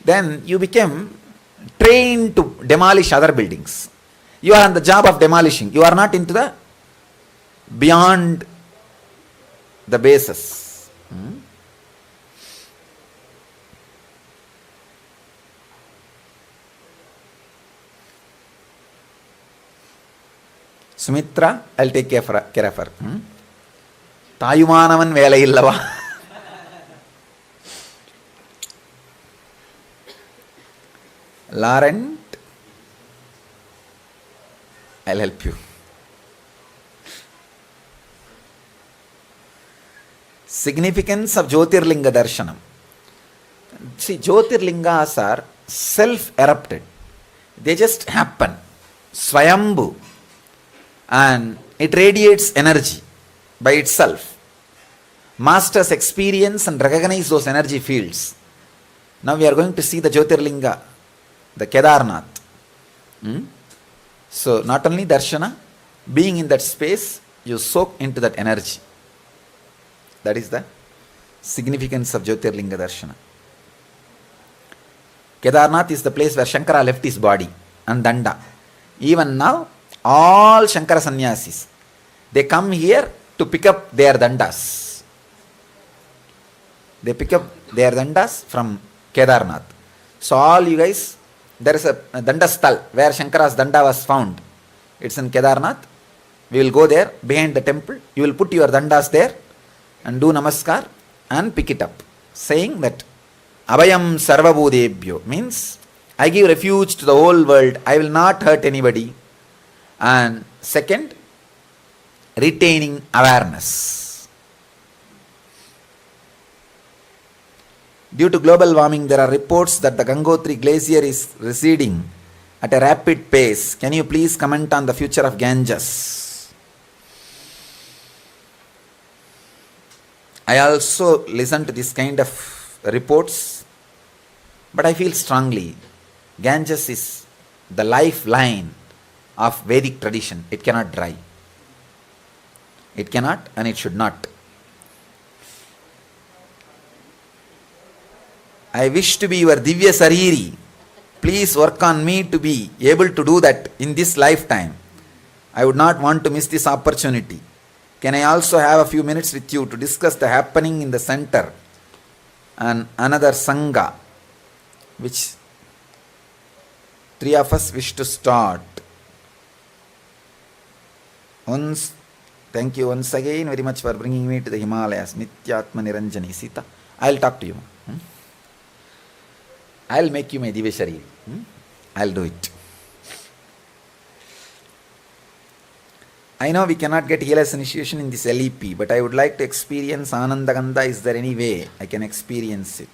Then you become trained to demolish other buildings. You are on the job of demolishing. You are not into the beyond the basis. Sumitra, I'll take care of her. Tayumanavan vela illava. Laurent, I'll help you. Significance of Jyotirlinga Darshanam. See, Jyotirlingas are self-erupted. They just happen. Swayambhu. And it radiates energy by itself. Masters experience and recognize those energy fields. Now we are going to see the Jyotirlinga, the Kedarnath. So not only darshana, being in that space, you soak into that energy. That is the significance of Jyotirlinga darshana. Kedarnath is the place where Shankara left his body and Danda. Even now, all Shankara sannyasis, they come here to pick up their dandas. They pick up their dandas from Kedarnath. So all you guys, there is a dandastal where Shankara's danda was found. It's in Kedarnath. We will go there behind the temple. You will put your dandas there and do namaskar and pick it up, saying that Abhayam Sarvabhudebhyo means I give refuge to the whole world. I will not hurt anybody. And second, retaining awareness. Due to global warming, there are reports that the Gangotri glacier is receding at a rapid pace. Can you please comment on the future of Ganges? I also listen to this kind of reports, but I feel strongly Ganges is the lifeline of Vedic tradition. It cannot dry. It cannot and it should not. I wish to be your Divya Sariri. Please work on me to be able to do that in this lifetime. I would not want to miss this opportunity. Can I also have a few minutes with you to discuss the happening in the center and another Sangha, which three of us wish to start? Thank you once again very much for bringing me to the Himalayas. Nityatma Niranjani Sita. I'll talk to you. I'll make you my Divya Shariri. I'll do it. I know we cannot get healer's initiation in this LEP, but I would like to experience Anandagandha. Is there any way I can experience it?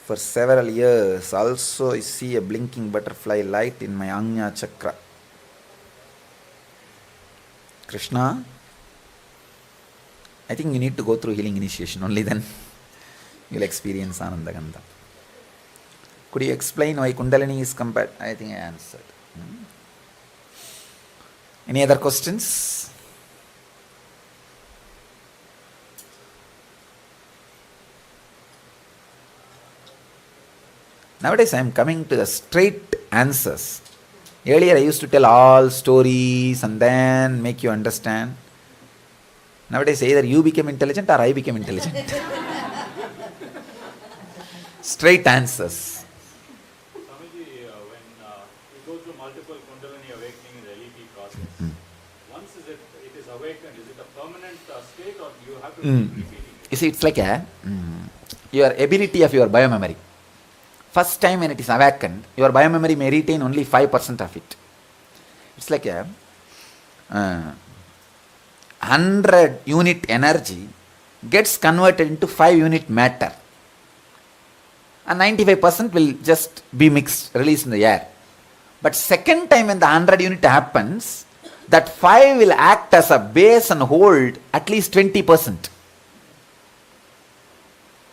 For several years, also I see a blinking butterfly light in my Ajna Chakra. Krishna, I think you need to go through healing initiation, only then you'll experience Anandagandha. Could you explain why Kundalini is compared? I think I answered. Any other questions? Nowadays I am coming to the straight answers. Earlier I used to tell all stories and then make you understand. Nowadays either you became intelligent or I became intelligent. Straight answers. Swamiji, when you go through multiple Kundalini awakening in the LEP process, once it is awakened, is it a permanent state or do you have to keep repeating it? You see, it's like your ability of your biomemory. First time when it is awakened, your biomemory may retain only 5% of it. It's like a 100 unit energy gets converted into 5 unit matter. And 95% will just be mixed, released in the air. But second time when the 100 unit happens, that 5 will act as a base and hold at least 20%.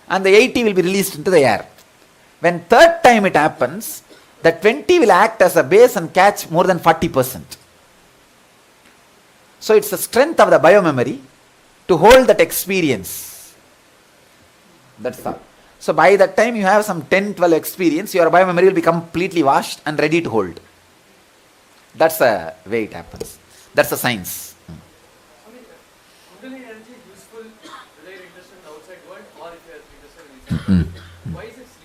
And the 80 will be released into the air. When third time it happens, the 20 will act as a base and catch more than 40%. So it's the strength of the biomemory to hold that experience. That's all. So by that time you have some 10-12 experience, your biomemory will be completely washed and ready to hold. That's the way it happens. That's the science. Kundalini energy is useful whether you're interested in the outside world or if you're interested in inside world. Why is it sleeping?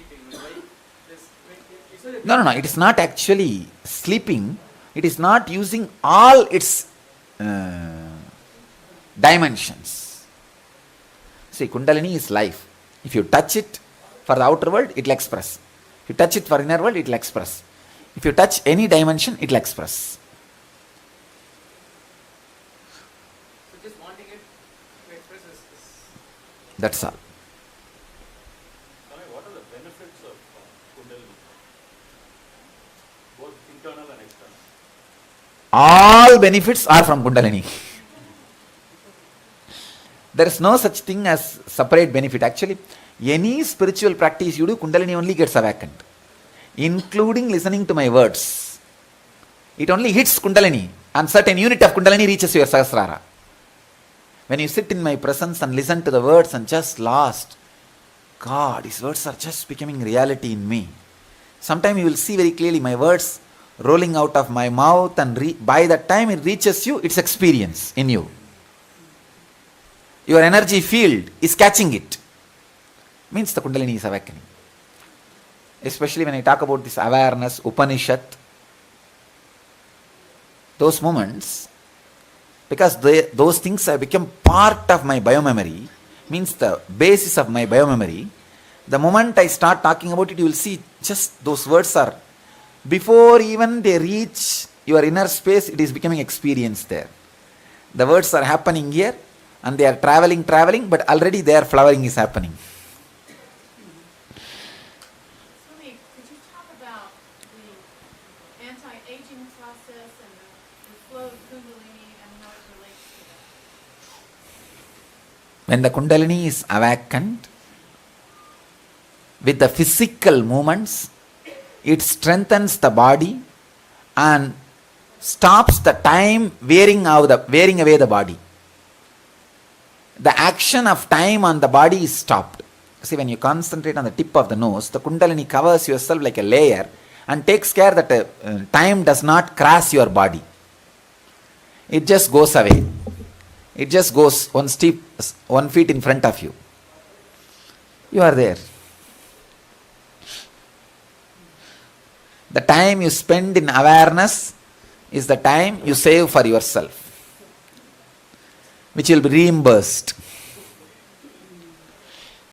No, it is not actually sleeping. It is not using all its dimensions. See, Kundalini is life. If you touch it for the outer world, it will express. If you touch it for inner world, it will express. If you touch any dimension, it will express. So just wanting it to express is... That's all. What are the benefits of Kundalini? both internal and external? All benefits are from Kundalini. There is no such thing as separate benefit. Actually, any spiritual practice you do, Kundalini only gets awakened, including listening to my words. It only hits Kundalini, and certain unit of Kundalini reaches your Sahasrara. When you sit in my presence and listen to the words and just lost, God, these words are just becoming reality in me. Sometime you will see very clearly my words rolling out of my mouth, and by the time it reaches you, it's experience in you. Your energy field is catching it. Means the Kundalini is awakening. Especially when I talk about this awareness, Upanishad, those moments, because those things have become part of my biomemory, means the basis of my biomemory. The moment I start talking about it, you will see just those words are, before even they reach your inner space, it is becoming experience there. The words are happening here, and they are traveling, but already their flowering is happening. Swami, could you talk about the anti-aging process and the flow of Kundalini and how it relates to that? When the Kundalini is awakened, with the physical movements, it strengthens the body and stops the time wearing away the body. The action of time on the body is stopped. See, when you concentrate on the tip of the nose, the Kundalini covers yourself like a layer and takes care that time does not cross your body. It just goes away. It just goes 1 feet in front of you. You are there. The time you spend in awareness is the time you save for yourself, which will be reimbursed.